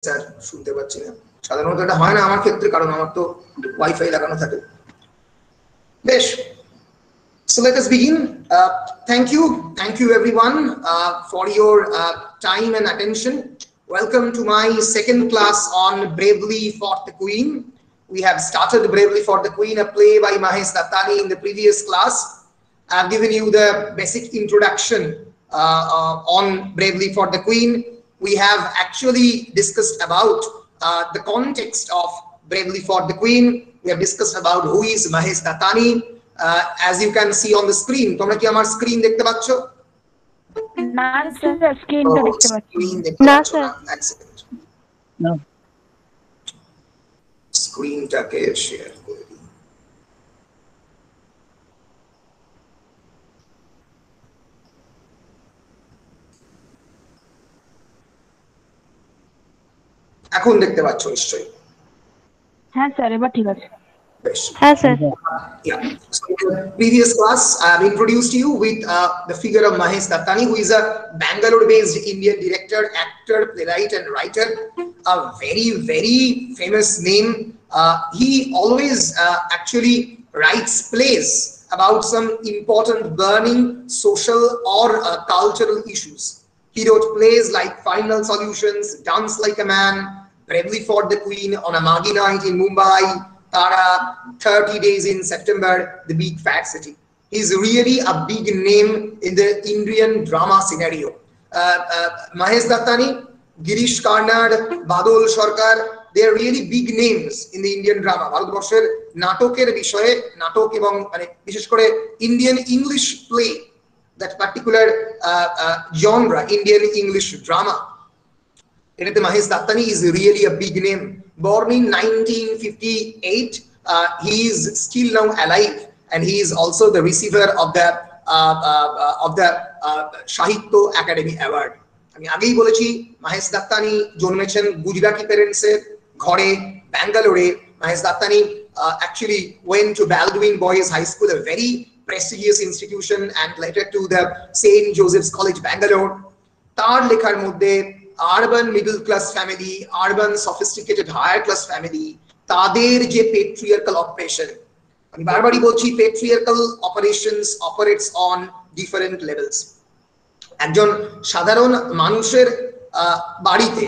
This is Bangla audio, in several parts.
স্যার শুনতে পাচ্ছি না সাধারণত এটা হয় না আমার ক্ষেত্রে কারণ আমার তো ওয়াইফাই লাগানো থাকে বেশ so let us begin thank you everyone for your time and attention. Welcome to my second class on Bravely Fought the Queen. We have started Bravely Fought the Queen, a play by Mahesh Dattani in the previous class. I have given you the basic introduction on Bravely Fought the Queen. We have actually discussed about the context of Bravely Fought the Queen. We have discussed about who is Mahesh Dattani. As you can see on the screen, তোমরা কি আমার স্ক্রিন দেখতে পাচ্ছ? না স্যার স্ক্রিনটা দেখতে পাচ্ছি না স্যার এক সেকেন্ড না স্ক্রিনটাকে শেয়ার করে দিই এখন দেখতে পাচ্ছ নিশ্চয়ই হ্যাঁ স্যার এবার ঠিক আছে Yes, sir. Yeah. So in the previous class, I have introduced you with the figure of Mahesh Dattani, who is a Bangalore-based Indian director, actor, playwright, and writer. A very, very famous name. He always actually writes plays about some important burning social or cultural issues. He wrote plays like Final Solutions, Dance Like a Man, Bravely Fought the Queen, On a Muggy Night in Mumbai, Tara, 30 Days in September, The Big Fat City. He's really a big name in the Indian drama scenario. Mahesh Dattani, Girish Karnad, Badal Sarkar, they are really big names in the Indian drama. ভারতবর্ষের নাটকের বিষয়ে নাটক এবং মানে বিশেষ করে Indian English play, that particular genre, Indian English drama. Mahesh Dattani is really a big name. Born in 1958, he is still now alive, and he is also the receiver of the Sahitya Academy Award. আমি আগেই বলেছি Mahesh Dattani জন্মেছেন গুজরাটি প্যারেন্টসের ঘরে ব্যাঙ্গালোরে. Mahesh Dattani actually went to Baldwin Boys High School, a very prestigious institution, and later to the St. Joseph's College, Bangalore. তার লেখার মধ্যে urban middle class family, urban sophisticated higher class family, তাদের যে patriarchal operation, আমি বারবারই বলছি patriarchal operations operates on different levels. একজন সাধারণ মানুষের বাড়িতে,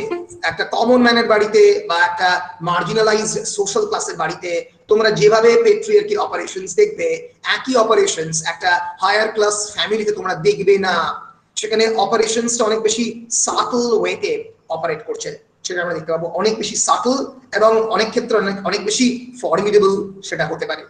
একটা কমন ম্যানের বাড়িতে বা একটা মার্জিনালাইজড সোশ্যাল ক্লাসের বাড়িতে তোমরা যেভাবে পেট্রিয়ার্কি অপারেশনস দেখবে, একই অপারেশনস একটা হায়ার ক্লাস ফ্যামিলিতে তোমরা দেখবে না। সেখানে অপারেশনসটা অনেক বেশি সাটল ওয়েতে অপারেট করছে, সেটা আমরা দেখতে পাবো। অনেক বেশি সাটল এবং অনেক ক্ষেত্রে অনেক বেশি ফর্মিডেবল সেটা হতে পারে।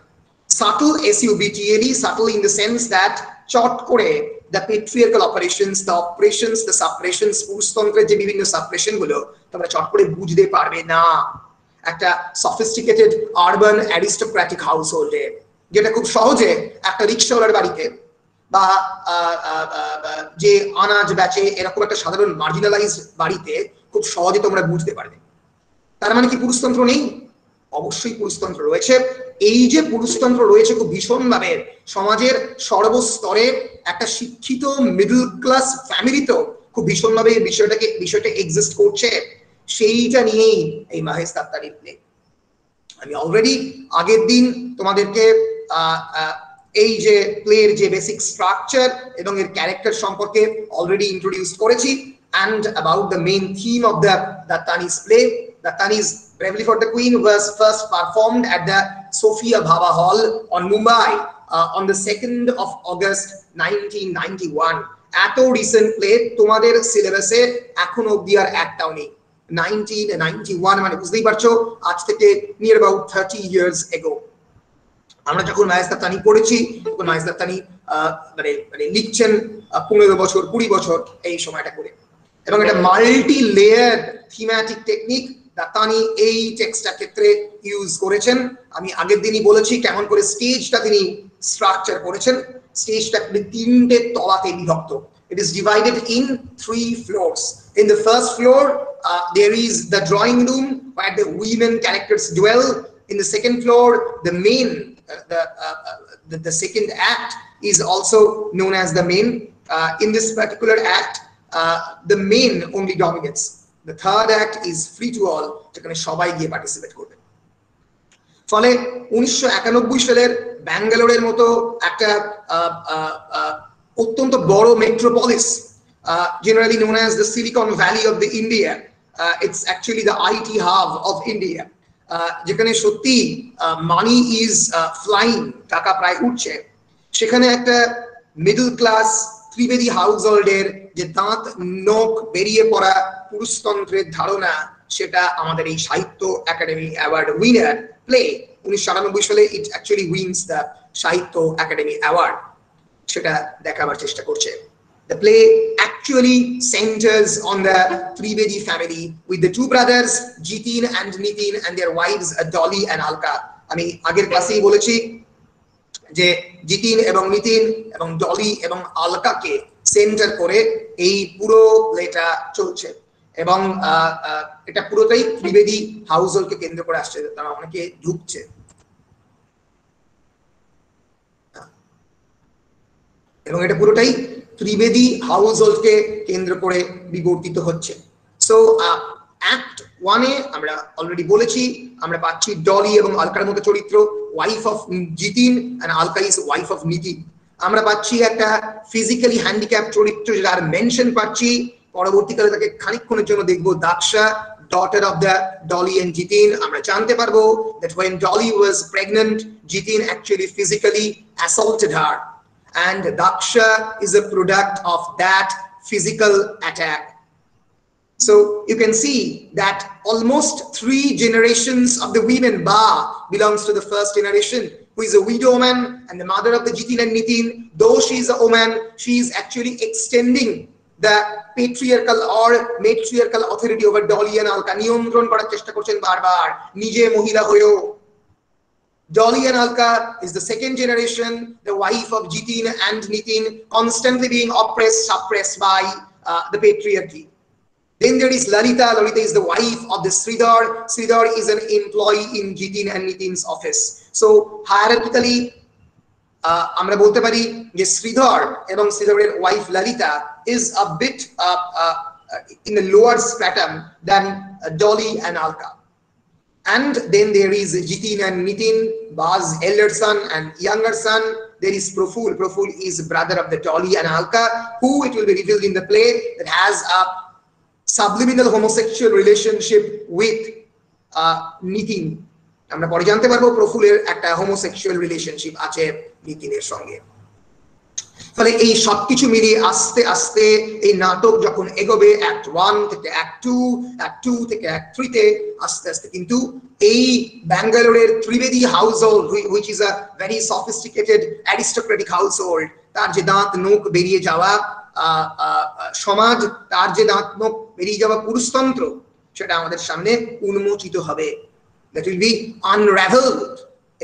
Subtle, SUBTLE, subtle in the sense that চট করে the patriarchal operations, the operations, the suppressions, পুরুষতন্ত্রের যে বিভিন্ন সাপ্রেশন গুলো তোমরা চট করে বুঝতে পারবে না একটা সফিস্টিকেটেড আরবান অ্যারিস্টোক্র্যাটিক হাউস হোল্ডে, যেটা খুব সহজে একটা রিক্সাওয়ালার বাড়িতে বা যে আনাজ বেচে এরকম একটা সাধারণ মার্জিনালাইজড বাড়িতে খুব সহজে তোমরা বুঝতে পারবে। তার মানে কি পুরুষতন্ত্র নেই? অবশ্যই পুরুষতন্ত্র রয়েছে। এই যে পুরুষতন্ত্র রয়েছে খুব ভীষণভাবে সমাজের সর্বস্তরে একটা শিক্ষিত মিডল ক্লাস ফ্যামিলিতেও খুব ভীষণভাবে বিষয়টা এক্সিস্ট করছে। সেইটা নিয়েই এই মাহেশ দাত্তানির প্লে। আমি অলরেডি আগের দিন তোমাদেরকে এই যে প্লের যে বেসিক স্ট্রাকচার এবং এর ক্যারেক্টার সম্পর্কে অলরেডি ইন্ট্রোডিউস করেছি, and about the main theme of the Dattani's play. Dattani's Bravely Fought the Queen was first performed at the Sophia Bhabha Hall on Mumbai on the 2nd of August 1991. এত রিসেন্ট প্লে তোমাদের সিলেবাসে এখনো অবধি আর একটাও নেই। 1991 মানে বুঝতেই পারছো আজ থেকে নিয়ার অ্যাবাউট 30 ইয়ার্স এগো। আমরা যখন মাহেশ দাত্তানি পড়েছি তখন মাহেশ দাত্তানি মানে লিখছেন 15 বছর 20 বছর এই সময়টা করে, এবং এটা মাল্টি লেয়ার থিম্যাটিক টেকনিক দাত্তানি এই টেক্সটটার ক্ষেত্রে ইউজ করেছেন। আমি আগের দিনই বলেছি কেমন করে স্টেজটা তিনি স্ট্রাকচার করেছেন। স্টেজটা তিনটে তলাতে বিভক্ত। It is divided in 3 floors. In the first floor, there is the drawing room where the women characters dwell. In the second floor, the main, the second act is also known as the main. In this particular act, the main only dominates. The third act is free to all, যেখানে সবাই গিয়ে পার্টিসিপেট করবে। ফলে 1991 সালের ব্যাঙ্গালোরের মতো একটা অত্যন্ত বড় metropolis, generally known as the Silicon Valley of the India, it's actually the IT hub of India, যেখানে সত্যি মানি ইজ ফ্লাইং, টাকা প্রায় উঠছে, সেখানে একটা মিডল ক্লাস ত্রিবেদী হাউস হোল্ডের যে দাঁত নখ বেরিয়ে পড়া পুরুষতন্ত্রের ধারণা, সেটা আমাদের এই সাহিত্য একাডেমি অ্যাওয়ার্ড উইনার প্লে 1998 সালে ইট অ্যাকচুয়ালি উইনস দ্য সাহিত্য একাডেমি অ্যাওয়ার্ড, সেটা দেখাবার চেষ্টা করছে। The play actually centers on the Trivedi family with the two brothers Jitin and Nitin and their wives Dolly and Alka. আমি আগের ক্লাসেই বলেছি যে জিতিন এবং নিতিন এবং ডলি এবং আলকাকে সেন্টার করে এই পুরো প্লেটা চলছে, এবং এটা পুরোটাই ত্রিবেদী হাউসহোল্ডকে কেন্দ্র করে আসছে, তারা অনেকে ঢুকছে। এবং এটা পুরোটাই ত্রিবেদী হাউসহোল্ডকে কেন্দ্র করে বিবর্তিত হচ্ছে। সো অ্যাক্ট 1 এ আমরা অলরেডি বলেছি, আমরা পাচ্ছি ডলি এবং আলকার মতো চরিত্র, wife of Jitin and Alka is wife of Nitin. আমরা পাচ্ছি একটা ফিজিক্যালি হ্যান্ডিক্যাপ চরিত্র যার মেনশন পাচ্ছি, পরবর্তীকালে তাকে খানিকক্ষণের জন্য দেখবো, দাক্ষা, daughter of the Dolly and Jitin. আমরা জানতে পারবো that when Dolly was pregnant, Jitin actually physically assaulted her, and Daksha is a product of that physical attack. So you can see that almost 3 generations of the women Ba belongs to the first generation, who is a widow woman and the mother of the Jitin and Nitin. Though she is a woman, she is actually extending the patriarchal or matriarchal authority over Dolly and Alka, নিয়ন্ত্রণ করার চেষ্টা করছেন বারবার, নিজে মহিলা হয়েও। Dolly and Alka is the second generation, the wife of Jitin and Nitin, constantly being oppressed, suppressed by the patriarchy. Then there is Lalita. Lalita is the wife of the Sridhar. Sridhar is an employee in Jitin and Nitin's office. So hierarchically, আমরা বলতে পারি যে শ্রীধর এবং শ্রীধরের wife Lalita is a bit in the lower stratum than Dolly and Alka. And then there is Jitin and Nitin, Ba's elder son and younger son. There is Proful. Proful is brother of the Dolly and Alka, who it will be revealed in the play that has a subliminal homosexual relationship with Nitin. আমরা পরে জানতে পারবো প্রফুলের একটা হোমোসেক্সুয়াল রিলেশনশিপ আছে নিতিনের সঙ্গে। ফলে এই সবকিছু মিলিয়ে আস্তে আস্তে এই নাটক যখন এগোবে অ্যাক্ট 1 থেকে অ্যাক্ট 2, অ্যাক্ট 2 থেকে অ্যাক্ট 3 তে আস্তে আস্তে কিন্তু এই ব্যাঙ্গালোরের Trivedi household, which is a very sophisticated aristocratic household, তার যে দাঁত নখ বেরিয়ে যাওয়া সমাজ, তার যে দাঁত নখ বেরিয়ে যাওয়া পুরুষতন্ত্র, সেটা আমাদের সামনে উন্মোচিত হবে। That will be unraveled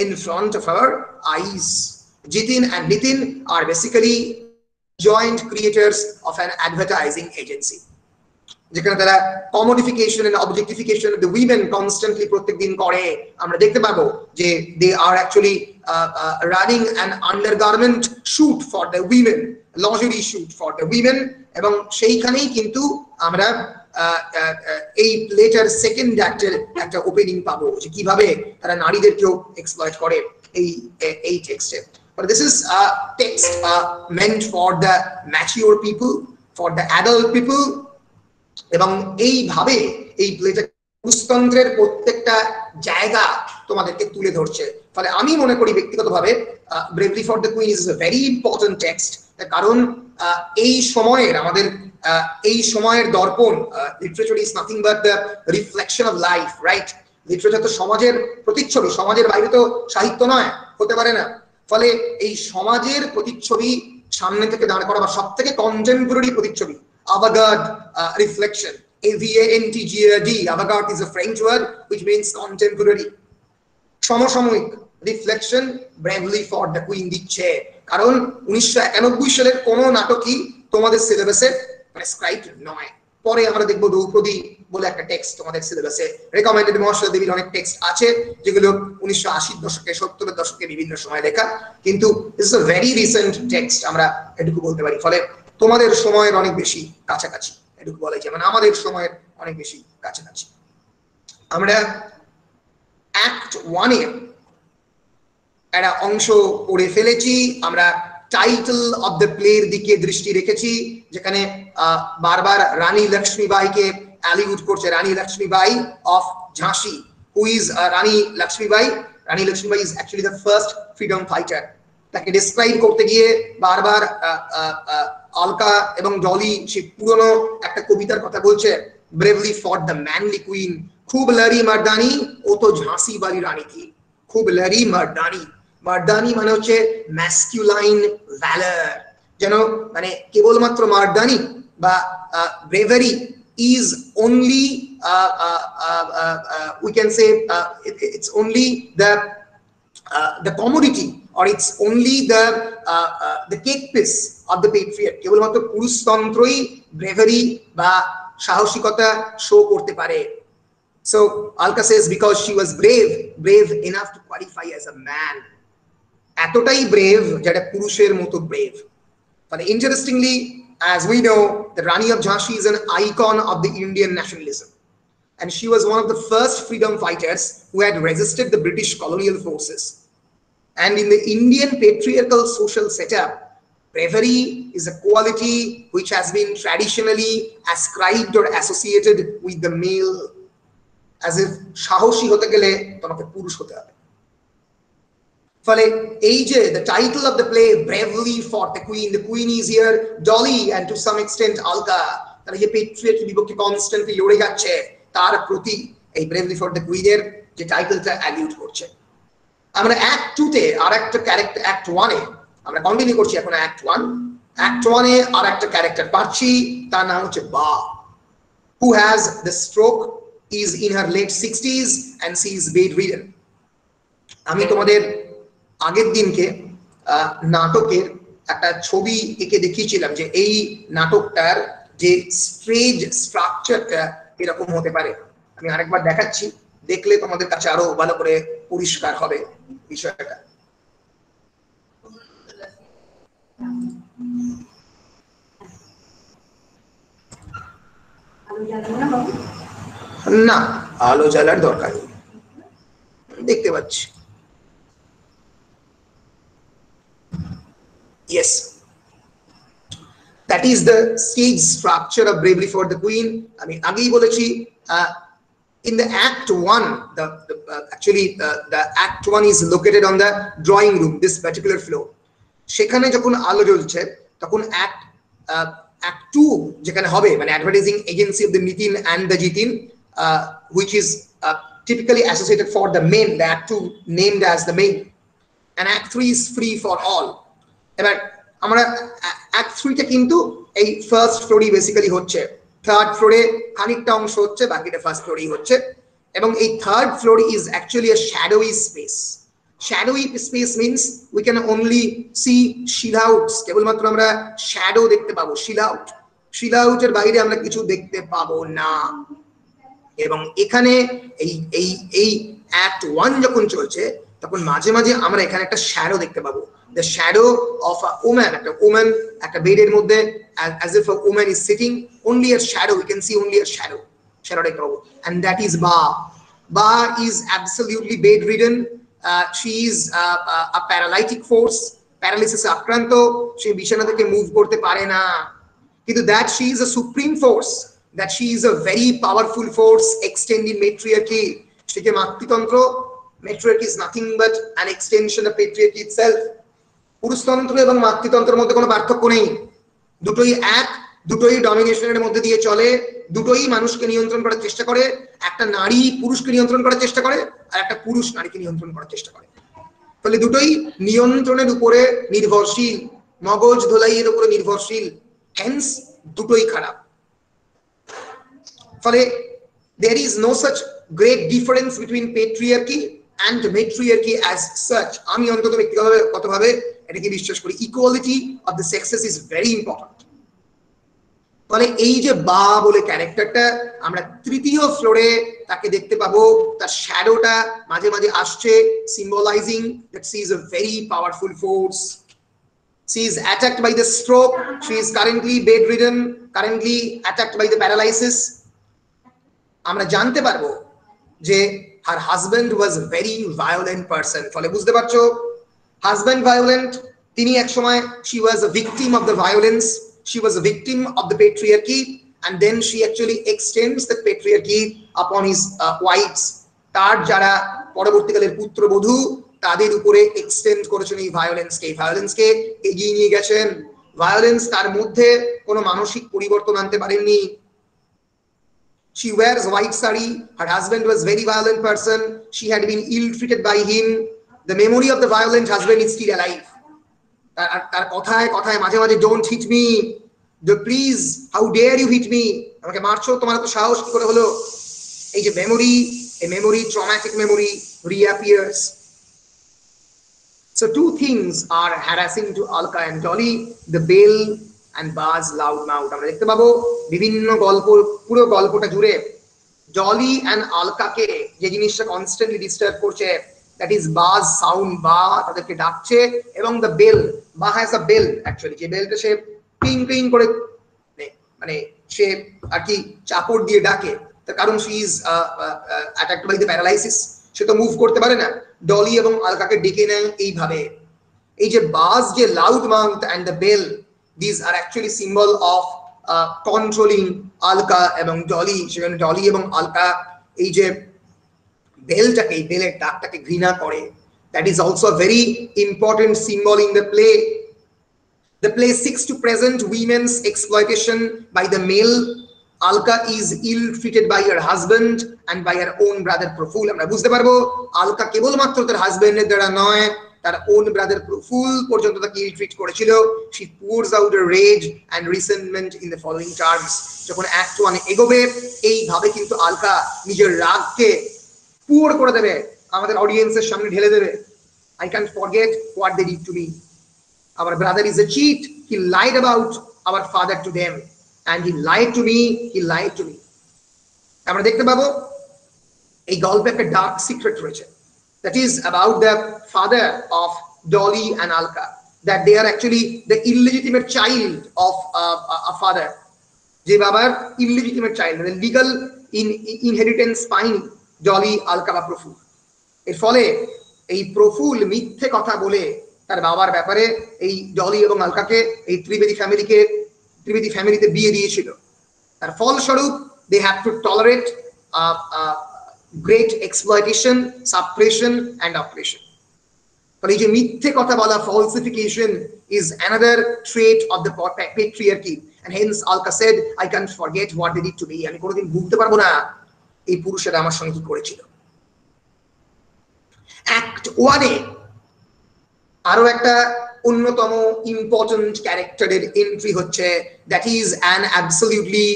in front of our eyes. Jitin and Nitin are basically joint creators of an advertising agency, যেখানে তারা commodification and objectification of the women constantly প্রত্যেকদিন করে। আমরা দেখতে পাবো যে they are actually running an undergarment shoot for the women, lingerie shoot for the women, এবং সেইখানেই কিন্তু আমরা এই প্লেটার সেকেন্ড অ্যাক্টের একটা ওপেনিং পাবো যে কিভাবে তারা নারীদেরকেও এক্সপ্লয়েট করে এই টেক্সটে। But this is a text meant for the mature people, for the adult people, এবং এইভাবে এই প্লেটা পুরুষতন্ত্রের প্রত্যেকটা জায়গা তোমাদেরকে তুলে ধরছে। ফলে আমি মনে করি ব্যক্তিগতভাবে bravely for the queen is a very important text, কারণ এই সময়ের আমাদের এই সময়ের দর্পণ, literature is nothing but the reflection of life, right? Literature তো সমাজের প্রতিচ্ছবি, সমাজের বাইরে তো সাহিত্য নয়, হতে পারে না। ফলে এই সমাজের প্রতিচ্ছবি সামনে থেকে দাঁড় করা বা সব থেকে কন্টেম্পোরারি প্রতিচ্ছবি, avant-garde reflection, AVANTGARD, avant-garde is a French word which means contemporary, সমসাময়িক reflection bravely for the queen দিচ্ছে। কারণ 1991 সালের কোনো নাটকই তোমাদের সিলেবাসে প্রেসক্রাইবড নয়। পরে আমরা দেখবো দ্রৌপদী বলে একটা টেক্সট তোমাদের সিলেবাসে রেকমেন্ডেড, মহাশ্বেতা দেবীর অনেক টেক্সট আছে যেগুলো 1980 দশকে 70 দশকে বিভিন্ন সময় লেখা, কিন্তু this is a very recent text, আমরা এটুকু বলতে পারি। ফলে তোমাদের সময়ের অনেক বেশি কাছাকাছি, এটুকু বলাই যায়, মানে আমাদের সময়ের অনেক বেশি কাছাকাছি। আমরা অ্যাক্ট 1 এ একটা অংশ পড়ে ফেলেছি। আমরা টাইটেল অফ দ্য প্লের দিকে দৃষ্টি রেখেছি, যেখানে বারবার রানী লক্ষ্মীবাইকে অ্যালিউড করছে, রানী লক্ষ্মীবাই অফ ঝাঁসি। Who is Rani Lakshmibai? Rani Lakshmibai is actually the first freedom fighter. তাকে ডিসক্রাইব করতে গিয়ে বারবার আলকা এবং ডলি সে পুরনো একটা কবিতার কথা বলছে, bravely for the manly queen, খুব লড়ি মর্দানি ও তো ঝাঁসি वाली রানী থি। খুব লড়ি মর্দানি, মার্দানি মানে হচ্ছে ম্যাসকুলাইন ভ্যালার, যেন মানে কেবলমাত্র মার্দানি বা bravery is only we can say it's only the commodity or it's only the cake piece of the patriot. কেবলমাত্র পুরুষতন্ত্রই ব্রেভারি বা সাহসিকতা শো করতে পারে। So Alka says because she was brave enough to qualify as a man. এতটাই ব্রেভ যেটা পুরুষের মতো brave. But interestingly, as we know, the Rani of Jhansi is an icon of the Indian nationalism, and she was one of the first freedom fighters who had resisted the British colonial forces. And in the Indian patriarchal social setup, bravery is a quality which has been traditionally ascribed or associated with the male, as if সাহসী হতে গেলে তোমাকে পুরুষ হতে হবে। ফলে এই যে the title of the play, bravely fought the queen is here Dolly and to some extent Alka, তারা যে পেট্রিয়ট বিপক্ষে কনস্ট্যান্টলি লড়ে যাচ্ছে, তার প্রতি এই bravely fought the queen এর যে টাইটেলটা অ্যালিউড করছে। আমরা অ্যাক্ট 2 তে আরেকটা ক্যারেক্টার, অ্যাক্ট 1 এ আমরা কন্টিনিউ করছি এখন অ্যাক্ট 1। অ্যাক্ট 1 এ আরেকটা ক্যারেক্টার পাচ্ছি, তার নাম হচ্ছে বা, who has the stroke, is in her late 60s and she is bedridden. আমি তোমাদের আগের দিনকে নাটকের একটা ছবি এঁকে দেখিয়েছিলাম যে এই নাটকটার যে স্টেজ স্ট্রাকচারটা এরকম হতে পারে। আমি আরেকবার দেখাচ্ছি, দেখলে তোমাদের কাছে আরো ভালো করে পরিষ্কার হবে বিষয়টা। না, আলো জ্বালার দরকার নেই, দেখতে পাচ্ছি। Yes, that is the stage structure of Bravely for the Queen. আমি আগেই বলেছি, in the act 1, actually the act 1 is located on the drawing room, this particular floor. সেখানে যখন আলো জ্বলছে তখন act 2 যেখানে হবে, মানে advertising agency of the Nitin and the Jitin, which is typically associated for the men, the act 2 named as the main, and act 3 is free for all. এবার আমরা অ্যাক্ট 3 টা কিন্তু এই ফার্স্ট ফ্লোরই বেসিক্যালি হচ্ছে, থার্ড ফ্লোরে খানিকটা অংশ হচ্ছে, বাকিটা ফার্স্ট ফ্লোরই হচ্ছে। এবং এই third floor is actually a shadowy space. Shadowy space means we can only see silhouettes, কেবলমাত্র আমরা শ্যাডো দেখতে পাবো, শিলাউটের বাইরে আমরা কিছু দেখতে পাবো না। এবং এখানে এই এই এই অ্যাক্ট 1 যখন চলছে তখন মাঝে মাঝে আমরা এখানে একটা শ্যাডো দেখতে পাবো, the shadow of a woman, একটা woman একটা বেডের মধ্যে, as if a woman is sitting, only a shadow, we can see only a shadow দেখতে পাবো, and that is Ba is absolutely bedridden. She is a paralytic force, paralysis আক্রান্ত, সে বিছানা থেকে মুভ করতে পারে না, কিন্তু that she is a supreme force, that she is a very powerful force extending matriarchy. সে যে মাতৃতন্ত্র, matriarchy is nothing but an extension of patriarchy itself. পুরুষতন্ত্র এবং মাতৃতন্ত্রের মধ্যে কোনো পার্থক্য নেই, দুটোই এক, দুটোই ডমিনেশনের মধ্যে দিয়ে চলে, দুটোই মানুষকে নিয়ন্ত্রণ করার চেষ্টা করে। একটা নারী পুরুষকে নিয়ন্ত্রণ করার চেষ্টা করে, আর একটা পুরুষ নারীকে নিয়ন্ত্রণ করার চেষ্টা করে। ফলে দুটোই নিয়ন্ত্রণের উপরে নির্ভরশীল, মগজ ধোলাইয়ের উপরে নির্ভরশীল, হেন্স দুটোই খারাপ। ফলে there is no such great difference between patriarchy and matriarchy as such. আমি অন্তত ব্যক্তিগতভাবে এটাকে বিশ্বাস করি, equality of the sexes is very important. ফলে এই যে বা বলে ক্যারেক্টারটা আমরা তৃতীয় ফ্লোরে তাকে দেখতে পাবো, তার শ্যাডোটা মাঝে মাঝে আসছে, সিম্বলাইজিং that she is a very powerful force. She is attacked by the stroke, she is currently bedridden, currently attacked by the paralysis. আমরা জানতে পারবো যে her husband was very violent person। ফলে বুঝতে পারছো husband violent, তিনি এক সময় she was a victim of the violence, she was a victim of the patriarchy, and then she actually extends the patriarchy upon his wives। তার যারা পরবর্তীকালের পুত্রবধূ তাদের উপরে এক্সটেন্ড করেছেন এই ভায়োলেন্সকে এগিয়ে নিয়ে গেছেন। ভায়োলেন্স তার মধ্যে কোনো মানসিক পরিবর্তন আনতে পারেননি। She wears white sari, her husband was very violent person, she had been ill treated by him, the memory of the violent husband is still alive। তার কথায় কথায় মাঝে মাঝে don't hit me, please how dare you hit me, আমাকে মারছো, তোমার তো সাহস কি করে হলো। এই যে memory, a memory, traumatic memory reappears। So two things are harassing to Alka and Dolly, the bell and Buzz loud mouth। আমরা দেখতে পাবো বিভিন্ন গল্প, পুরো গল্পটা জুড়ে ডলি অ্যান্ড আলকাকে যে জিনিসটা কনস্ট্যান্টলি ডিস্টার্ব করছে, দ্যাট ইজ বাজ সাউন্ড, বা তাদেরকে ডাকছে, এবং দ্য বেল, বা হ্যাজ আ বেল অ্যাকচুয়ালি, যে বেলটা সে টিং টিং করে মানে সে আর কি চাপড় দিয়ে ডাকে, তার কারণ she is attacked by the paralysis, সে তো মুভ করতে পারে না। ডলি এবং আলকাকে ডেকে নেয় এইভাবে। এই যে বাজ, যে loud mouth and the bell, these are actually symbol of controlling Alka এবং ডলি। সেখানে ডলি এবং আলকা এই যে বেলটাকে, এই বেলের ডাকটাকে ঘৃণা করে। that is also a very important symbol in the play। the play seeks to present women's exploitation by the male। Alka is ill treated by her husband and by her own brother Praful. আমরা বুঝতে পারবো আলকা কেবলমাত্র তার হাজবেন্ডের দ্বারা নয়, তার ওন ব্রাদার প্রফুল পর্যন্ত তাকে ইল ট্রিট করেছিল। she pours out her rage and resentment in the following terms। যখন অ্যাক্ট 1 এগোবে এইভাবে কিন্তু আলকা নিজের রাগকে পুয়ার করে দেবে, আমাদের অডিয়েন্সের সামনে ঢেলে দেবে। I can't forget what they did to me, our brother is a cheat, he lied about our father to them, and he lied to me, he lied to me। আমরা দেখতে পাবো এই গল্পে একটা ডার্ক সিক্রেট রয়েছে, that is about the father of Dolly and Alka, that they are actually the illegitimate child of a father, যে বাবার illegitimate child, মানে legal inheritance পায়নি Dolly, Alka বা প্রফুল। এর ফলে এই প্রফুল মিথ্যে কথা বলে তার বাবার ব্যাপারে এই ডলি এবং আলকাকে এই ত্রিবেদী ফ্যামিলিতে বিয়ে দিয়েছিল। তার ফলস্বরূপ they have to tolerate great exploitation, suppression and oppression। ফলে এই যে মিথ্যে কথা বলা, falsification is another trait of the patriarchy, and hence Alka said I can't forget what they did to me। আমি কোনোদিন ভুলতে পারবো না এই পুরুষেরা আমার সঙ্গে কি করেছিল। অ্যাক্ট 1 এ আরো একটা অন্যতম ইম্পর্টেন্ট ক্যারেক্টারের এন্ট্রি হচ্ছে, that is an absolutely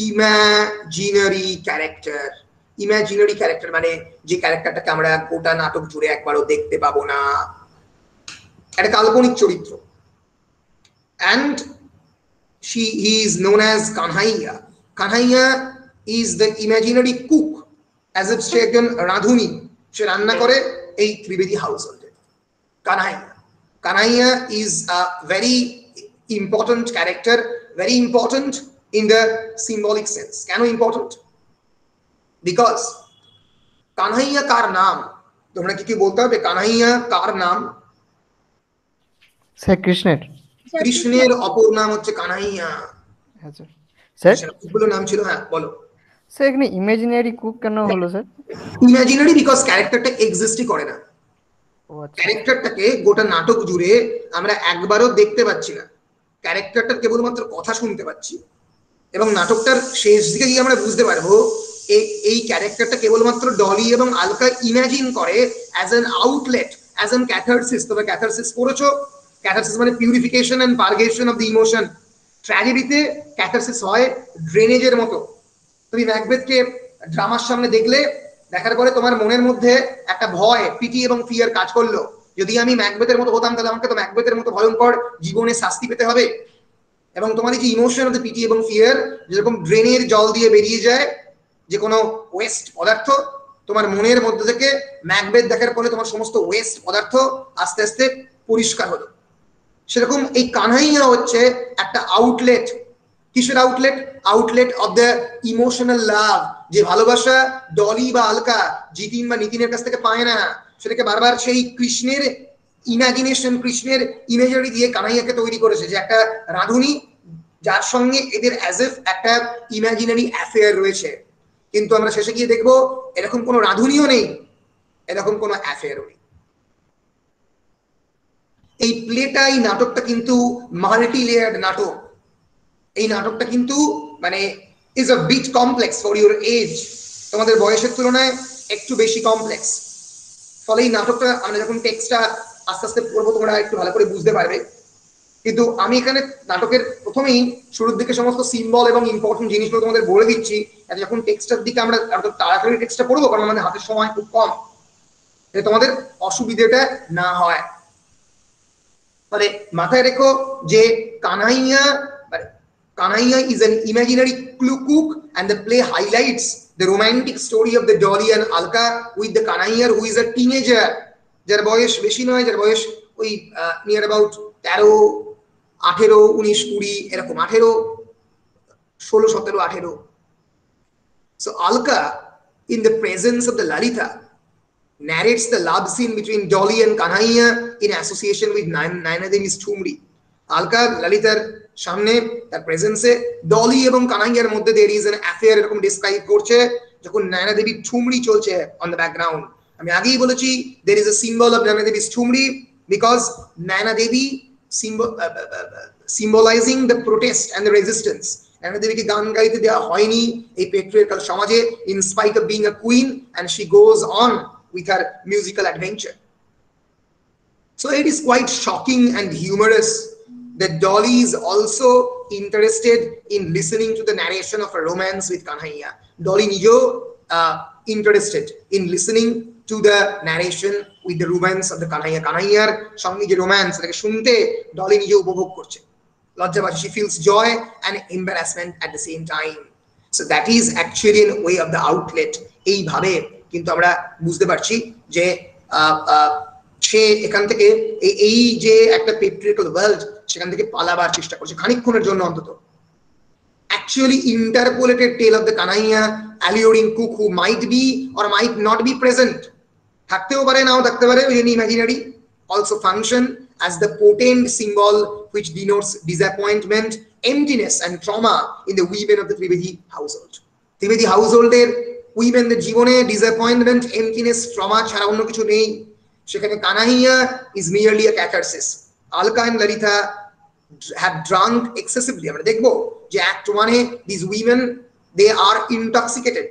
imaginary character. Imaginary character মানে যে ক্যারেক্টারটাকে আমরা গোটা নাটক জুড়ে একবারও দেখতে পাবো না, একটা কাল্পনিক চরিত্র। and he is known as Kanhaiya. Kanhaiya is the imaginary cook, as if সে একজন রাঁধুনি, সে রান্না করে এই ত্রিবেদী হাউসহোল্ডে। Kanhaiya is a very important character, very important in the symbolic sense। কেন ইম্পর্টেন্ট? বিকজ কানহাইয়া কার নাম? তোমরা কি বলতে হবে কানহাইয়া কার নাম? স্যার কৃষ্ণের। কৃষ্ণের অপর নাম হচ্ছে কানহাইয়া। আচ্ছা স্যার, কতগুলো নাম ছিল? হ্যাঁ বলো। স্যার এখানে ইমাজিনারি কুক কেন হলো স্যার? ইমাজিনারি বিকজ ক্যারেক্টারটা এক্সিস্টই করে না। ক্যারেক্টারটাকে গোটা নাটক জুড়ে আমরা একবারও দেখতে পাচ্ছি না, ক্যারেক্টারটার কেবলমাত্র কথা শুনতে পাচ্ছি। এবং নাটকটার শেষ দিকে গিয়ে আমরা বুঝতে পারবো এই ক্যারেক্টারটা কেবলমাত্র ডলি এবং আলকা ইমাজিন করে as an outlet, as an catharsis. তবে ক্যাথারসিস পড়েছো? ক্যাথারসিস মানে purification and purgation of the emotion. ট্র্যাজেডিতে ক্যাথারসিস হয় ড্রেনেজের মতো। তুমি ম্যাকবেথকে ড্রামার সামনে দেখলে, দেখার পরে তোমার মনের মধ্যে একটা ভয়, পিটি এবং ফিয়ার কাজ করলো, যদি আমি ম্যাকবেথের মতো হতাম তাহলে আমাকে তো ম্যাকবেথের মতো ভয়ঙ্কর জীবনে শাস্তি পেতে হবে। এবং তোমার এই যে ইমোশন অফ দ্য পিটি এবং ফিয়ার, যেরকম ড্রেনের জল দিয়ে বেরিয়ে যায় যে কোনো ওয়েস্ট পদার্থ, তোমার মনের মধ্যে থেকে ম্যাকবেথ দেখার পরে তোমার সমস্ত ওয়েস্ট পদার্থ আস্তে আস্তে পরিষ্কার হলো। সেরকম এই কানহাইয়া হচ্ছে একটা আউটলেট। কিসের outlet? Outlet of the emotional love, যে ভালোবাসা ডলি বা আলকা জিতিন বা নিতিনের কাছ থেকে পায় না, সেটাকে বারবার সেই কৃষ্ণের ইমাজিনেশন, কৃষ্ণের ইমেজারি দিয়ে কানাইয়াকে তৈরি করেছে, যে একটা রাধুনী যার সঙ্গে এদের অ্যাজ এফ একটা ইমাজিনারি অ্যাফেয়ার রয়েছে। কিন্তু আমরা শেষে গিয়ে দেখবো এরকম কোনো রাধুনীও নেই, এরকম কোনো অ্যাফেয়ারও নেই। এই প্লেটা, এই নাটকটা কিন্তু মাল্টি লেয়ার্ড নাটক। এই নাটকটা কিন্তু মানে is a bit complex for your age, তোমাদের বয়সের তুলনায় একটু বেশি কমপ্লেক্স। ফলে এই নাটকটা আমরা যখন টেক্সটটা আস্তে আস্তে পড়বো তোমরা একটু ভালো করে বুঝতে পারবে। কিন্তু আমি এখানে নাটকের প্রথমেই শুরুর দিকে সমস্ত সিম্বল এবং ইম্পর্টেন্ট জিনিসগুলো তোমাদের বলে দিচ্ছি, যখন টেক্সটার দিকে আমরা তাড়াতাড়ি টেক্সটটা পড়বো, কারণ আমাদের হাতের সময় খুব কম, যাতে তোমাদের অসুবিধাটা না হয়। মানে মাথায় রেখো যে Kanaiya is an imaginary cook, and the play highlights the romantic story of the Dolly and Alka with the Kanaiya who is a teenager, যার বয়স বেশি নয়, যার বয়স ওই নিয়ার অ্যাবাউট 13, 18, 19, 20 এরকম, 18, 16, 17, 18। So Alka, in the presence of the Lalita, narrates the love scene between Dolly and Kanaiya in association with Naina Devi's ঠুমরি। Alka লালিতার সামনে তার প্রেজেন্সে ডলি এবং কানাইয়ার মধ্যে there is an affair এরকম ডেসক্রাইব করছে, যখন নায়না দেবীর ঠুমরি চলছে অন দ্য ব্যাকগ্রাউন্ড। আমি আগেই বলেছি there is a symbol of Naina দেবীর ঠুমরি because Naina Devi symbolizing the protest and the resistance। Naina দেবীকে গান গাইতে দেওয়া হয়নি এই পেট্রিয়ার্কাল সমাজে, in spite of being a queen, and she goes on with her musical adventure. So it is quite shocking and humorous that Dolly is also interested in listening to the narration of a romance with Kanhaiya. Dolly nijo interested in listening to the narration with the romance of the Kanhaiya. Kanhaiyar সঙ্গে যে romance এটাকে শুনতে Dolly নিজ উপভোগ করছে, লজ্জা পাচ্ছে, she feels joy and embarrassment at the same time. So that is actually a way of the outlet। এইভাবে কিন্তু আমরা বুঝতে পারছি যে সে এখান থেকে এই যে একটা পেট্রিয়ার্কাল ওয়ার্ল্ড, সেখান থেকে পালাবার চেষ্টা করছে খানিকক্ষণের জন্য অন্তত। Actually interpolated tale of the Kanhaiya alluring cook who might be or might not be present, থাকতেও পারে নাও থাকতে পারে, ওই জন্য imaginary, also function as the potent symbol which denotes disappointment, emptiness and trauma in the women of the Trivedi household। Trivedi householder উইমেনদের জীবনে ডিসঅ্যাপয়েন্টমেন্ট, এমপ্টিনেস, ট্রমা ছাড়া অন্য কিছু নেই। সেখানে Kanhaiya is merely a catharsis. Alka and Lalita have drunk excessively. আমরা দেখবো যে অ্যাক্ট 1 এ this women they are intoxicated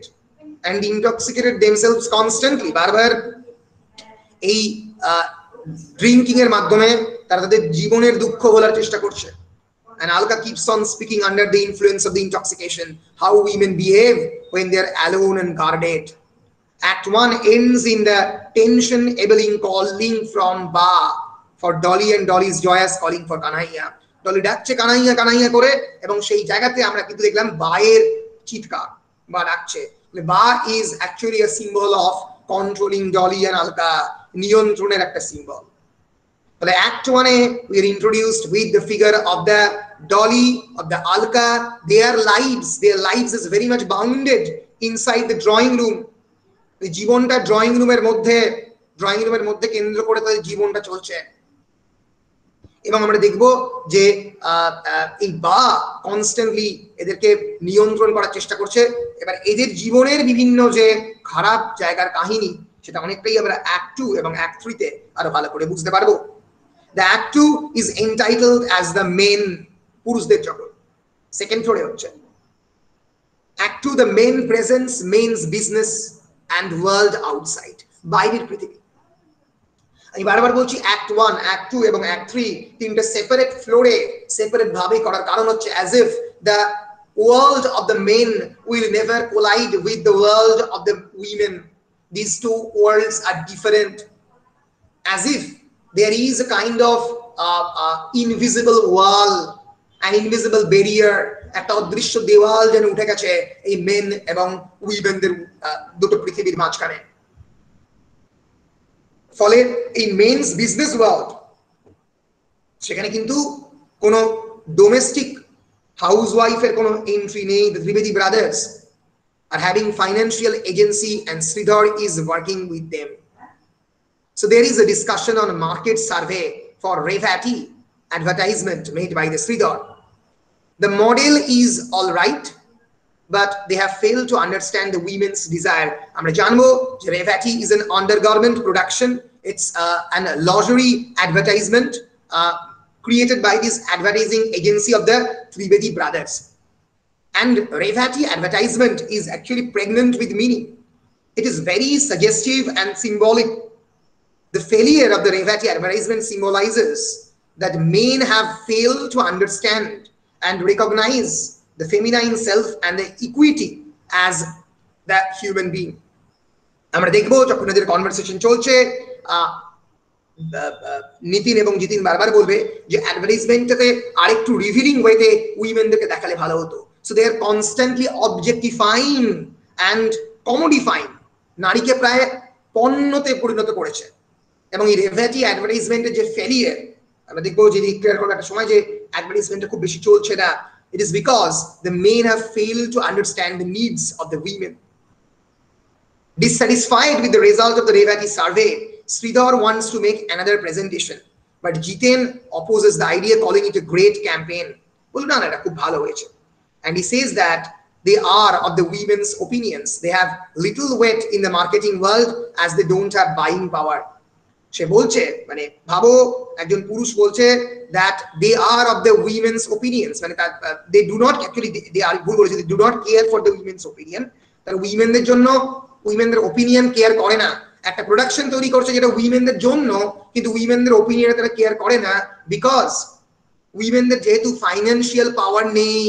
and intoxicated themselves constantly. বারবার এই ড্রিঙ্কিং এর মাধ্যমে তারা তাদের জীবনের দুঃখ ভোলার চেষ্টা করছে। And Alka keeps on speaking under the influence of the intoxication, how women behave when they are alone and guarded. Act 1 ends in the tension-abling calling from Ba for Dolly and Dolly's joyous calling for Kanhaiya. Dolly ডাকছে কানাইয়া কানাইয়া করে, এবং সেই জায়গাতে আমরা কিন্তু দেখলাম বায়ের চিৎকার, বা ডাকছে। বা is actually a symbol of controlling Dolly and Alka, নিয়ন্ত্রণের একটা সিম্বল। তাহলে Act 1 A we are introduced with the figure of the Dolly, of the Alka, their lives is very much bounded inside the drawing room। এই জীবনটা ড্রয়িং রুমের মধ্যে কেন্দ্র করে তাদের জীবনটা চলছে। এবং আমরা দেখব যে এই বা কনস্ট্যান্টলি এদেরকে নিয়ন্ত্রণ করার চেষ্টা করছে। এবার এদের জীবনের বিভিন্ন যে খারাপ জায়গার কাহিনী, সেটা অনেকটাই আমরা Act 2 এবং Act 3 তে আরো ভালো করে বুঝতে পারবো। The Act 2 is entitled as the main পুরুষদের জগৎ। সেকেন্ড ফ্লোরে হচ্ছে Act 2 the main presence, mains business and world outside, বাইরের পৃথিবী। আমি বারবার বলছি Act 1, Act 2 এবং Act 3 তিনটা সেপারেট ফ্লোরে সেপারেট ভাবে করার কারণ হচ্ছে as if the world of the men will never collide with the world of the women. These two worlds are different, as if there is a kind of invisible wall, an invisible barrier, একটা অদৃশ্য দেওয়াল যেন উঠে গেছে এই মেন এবং উইমেনদের দুটো পৃথিবীর মাঝখানে। ফলে এই মেন্স বিজনেস ওয়ার্ল্ড, সেখানে কিন্তু কোনো ডোমেস্টিক হাউসওয়াইফের কোনো এন্ট্রি নেই। The Trivedi brothers are having financial agency and Sridhar is working with them. So there is a discussion on a market survey for Revati advertisement made by the Sridhar. The model is all right, but they have failed to understand the women's desire. Amra janbo je Revati is an undergarment production. It's an lingerie advertisement created by this advertising agency of the Trivedi brothers. And Revati advertisement is actually pregnant with meaning. It is very suggestive and symbolic. The failure of the Revati advertisement symbolizes that men have failed to understand and recognize the feminine self and the equity as the human being. আমরা দেখবো যখন এদের কনভারসেশন চলছে নিতিন এবং জিতিন বারবার বলবে যে অ্যাডভার্টাইজমেন্টটাতে আরেকটু রিভিলিং ওয়েতে উইমেনদেরকে দেখালে ভালো হতো। So they are constantly objectifying and commodifying, নারীকে প্রায় পণ্যতে পরিণত করেছে। এবং এই রেভাটি অ্যাডভার্টাইজমেন্টের যে ফেলিয়ার আমরা দেখবো যে ক্লিয়ার করার একটা সময় যে অ্যাডভার্টাইজমেন্টটা খুব বেশি চলছে না, it is because the men have failed to understand the needs of the women. Dissatisfied with the result of the Revati survey, Sridhar wants to make another presentation, but Jiten opposes the idea, calling it a great campaign. And he says that they are of the women's opinions. They have little weight in the marketing world as they don't have buying power. সে বলছে মানে ভাবো একজন পুরুষ বলছে that they are of the women's opinions, মানে they do not actually they are ভুল বলেছে, they do not care for the women's opinion. তারা উইমেনদের জন্য উইমেনদের ওপিনিয়ন কেয়ার করে না। একটা প্রোডাকশন তৈরি করছে যেটা উইমেনদের জন্য, কিন্তু উইমেনদের ওপিনিয়নে তারা কেয়ার করে না, বিকজ উইমেনদের যেহেতু ফাইন্যান্সিয়াল পাওয়ার নেই,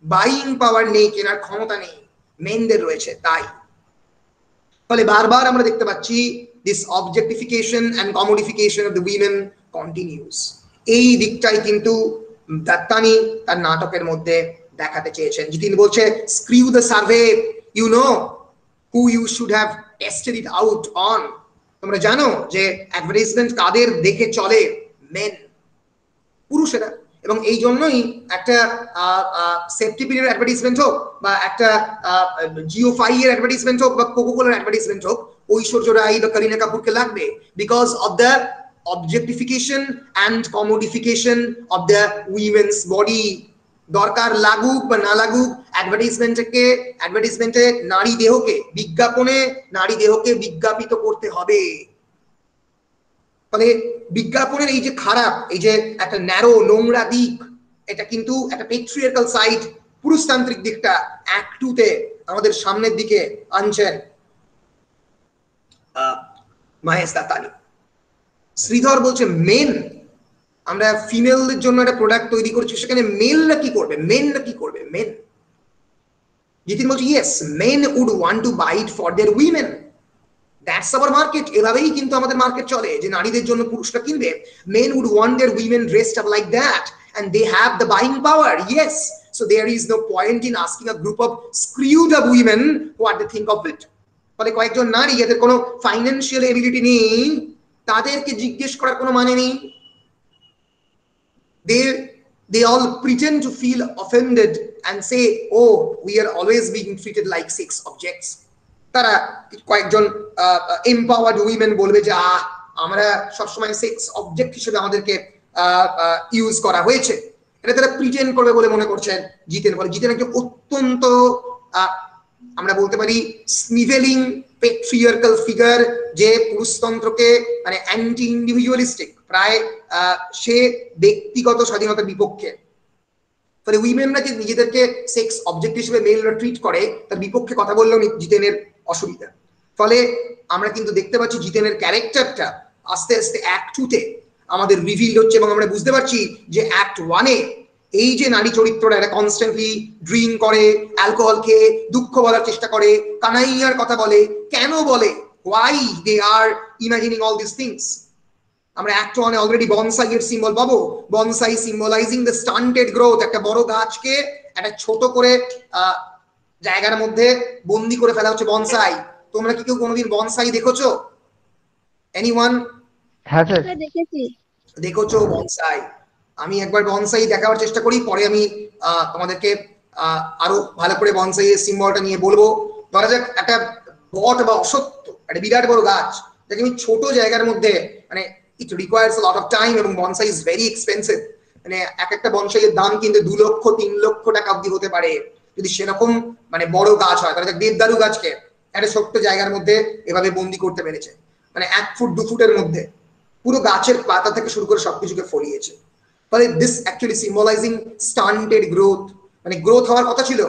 বাইং পাওয়ার নেই, কেনার ক্ষমতা নেই, মেনদের রয়েছে। তাই ফলে বারবার আমরা দেখতে পাচ্ছি this objectification and commodification of the women continues. এই দিকটাই কিন্তু দাত্তানি তার নাটকের মধ্যে দেখাতে চেয়েছেন। জিতিন বলছে screw the survey, you know who you should have tested it out on. তোমরা জানো যে অ্যাডভার্টাইজমেন্ট কাদের দেখে চলে? মেন, পুরুষেরা। এবং এই জন্যই একটা সেফটি পিনের অ্যাডভার্টাইজমেন্ট হোক বা একটা জিও 5 এর অ্যাডভার্টাইজমেন্ট হোক বা কোকোকোলার অ্যাডভার্টাইজমেন্ট হোক, ঐশ্বর্য রায় বা করিনা কাপুরকে লাগবে, because of the objectification and commodification of the women's body. দরকার লাগুক বা না লাগুক, অ্যাডভার্টাইজমেন্টে নারী দেহকে, বিজ্ঞাপনে নারী দেহকে বিজ্ঞাপিত করতে হবে। ফলে বিজ্ঞাপনের এই যে খারাপ, এই যে একটা ন্যারো নোংরা দিক, এটা কিন্তু একটা পেট্রিয়ার্কাল সাইড, পুরুষতান্ত্রিক দিকটা অ্যাক্ট 2 তে আমাদের সামনের দিকে আনছেন মহেশ দাত্তানি। শ্রীধর বলছে মেন, আমরা ফিমেলদের জন্য একটা প্রোডাক্ট তৈরি করছি, সেখানে মেলরা কি করবে? মেনরা কি করবে? মেন। জিতিন বলছে yes, men would want to buy it for their women. That's our market. এভাবেই কিন্তু আমাদের মার্কেট চলে, যে নারীদের জন্য পুরুষরা কিনবে। Men would want their women dressed up like that, and they have the buying power. Yes, so there is no point in asking a group of screwed up women what they think of it. ফলে কয়েকজন নারী যাদের কোনো ফাইন্যান্সিয়াল এবিলিটি নেই, তাদেরকে জিজ্ঞেস করার কোনো মানে নেই। they all pretend to feel offended and say, oh, we are always being treated like sex objects. তারা কয়েকজন এম্পাওয়ার্ড উইমেন বলবে যে আমরা সবসময় সেক্স অবজেক্ট হিসেবে আমাদেরকে ইউজ করা হয়েছে। এটা তারা প্রিটেন্ড করবে বলে মনে করছেন জিতেন। বলে জিতেন একজন অত্যন্ত আমরা বলতে পারি স্নিভেলিং পেট্রিয়ার্কাল ফিগার, যে পুরুষতন্ত্রকে মানে অ্যান্টি ইন্ডিভিজুয়ালিস্টিক, প্রায় সে ব্যক্তিগত স্বাধীনতার বিপক্ষে। ফলে উইমেনরা যে নিজেদেরকে সেক্স অবজেক্ট হিসেবে মেলরা ট্রিট করে, তার বিপক্ষে কথা বললেও জিতেনের অসুবিধা। ফলে আমরা কিন্তু দেখতে পাচ্ছি জিতেনের ক্যারেক্টারটা আস্তে আস্তে অ্যাক্ট 2 তে আমাদের রিভিল হচ্ছে, এবং আমরা বুঝতে পারছি যে অ্যাক্ট 1 এ এই যে নারী চরিত্রটা এটা কনস্ট্যান্টলি ড্রিঙ্ক করে, অ্যালকোহল খেয়ে দুঃখ বলার চেষ্টা করে, কানাইয়ার কথা বলে। কেন বলে? Why they are imagining all this things. আমরা অ্যাক্ট 1 এ অলরেডি বনসাই এর সিম্বল পাবো। Bonsai symbolising the stunted growth. একটা বড় গাছকে একটা ছোট করে জায়গার মধ্যে বন্দি করে ফেলা হচ্ছে বনসাই। তোমরা কি কেউ কোনোদিন বনসাই দেখেছো? এনিওয়ান? হ্যাঁ স্যার, দেখেছি। দেখেছো বনসাই? আমি একবার বনসাই দেখাবার চেষ্টা করি, পরে আমি তোমাদেরকে আরো ভালো করে বনসাইয়ের সিম্বলটা নিয়ে বলবো। ধরা যাক একটা বট বা অসত্য, একটা বিরাট বড় গাছ, যাকে আমি ছোট জায়গার মধ্যে, মানে it requires lot of time, এবং বনসাই ইজ ভেরি এক্সপেন্সিভ, মানে এক একটা বনসাইয়ের দাম কিন্তু 2 লক্ষ 3 লক্ষ টাকা অব্দি হতে পারে যদি সেরকম মানে বড় গাছ হয়। ধরা যাক দেবদারু গাছকে একটা ছোট্ট জায়গার মধ্যে এভাবে বন্দি করতে পেরেছে, মানে 1 ফুট 2 ফুটের মধ্যে পুরো গাছের পাতা থেকে শুরু করে সবকিছুকে ফলিয়েছে। ফলে দিস অ্যাকচুয়ালি সিম্বলাইজিং স্টান্টেড গ্রোথ, মানে গ্রোথ হওয়ার কথা ছিল,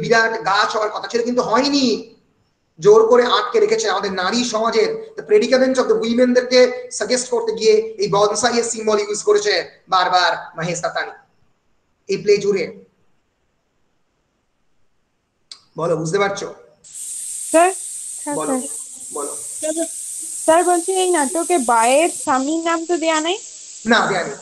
বিরাট গাছ হওয়ার কথা ছিল কিন্তু হয়নি, জোর করে আটকে রেখেছে আমাদের নারী সমাজের প্রেডিকামেন্ট অফ দ্য উইমেনদেরকে সাজেস্ট করতে গিয়ে এই বনসাইয়ের সিম্বল ইউজ করেছে বারবার মহেশ তাতানি এই প্লে জুড়ে। বলো, বুঝতে পারছো? স্যার বলো বলো। স্যার বলছি এই নাটকে বায়ের স্বামীর নাম তো দেয়া নাই? না, দেয়া নেই।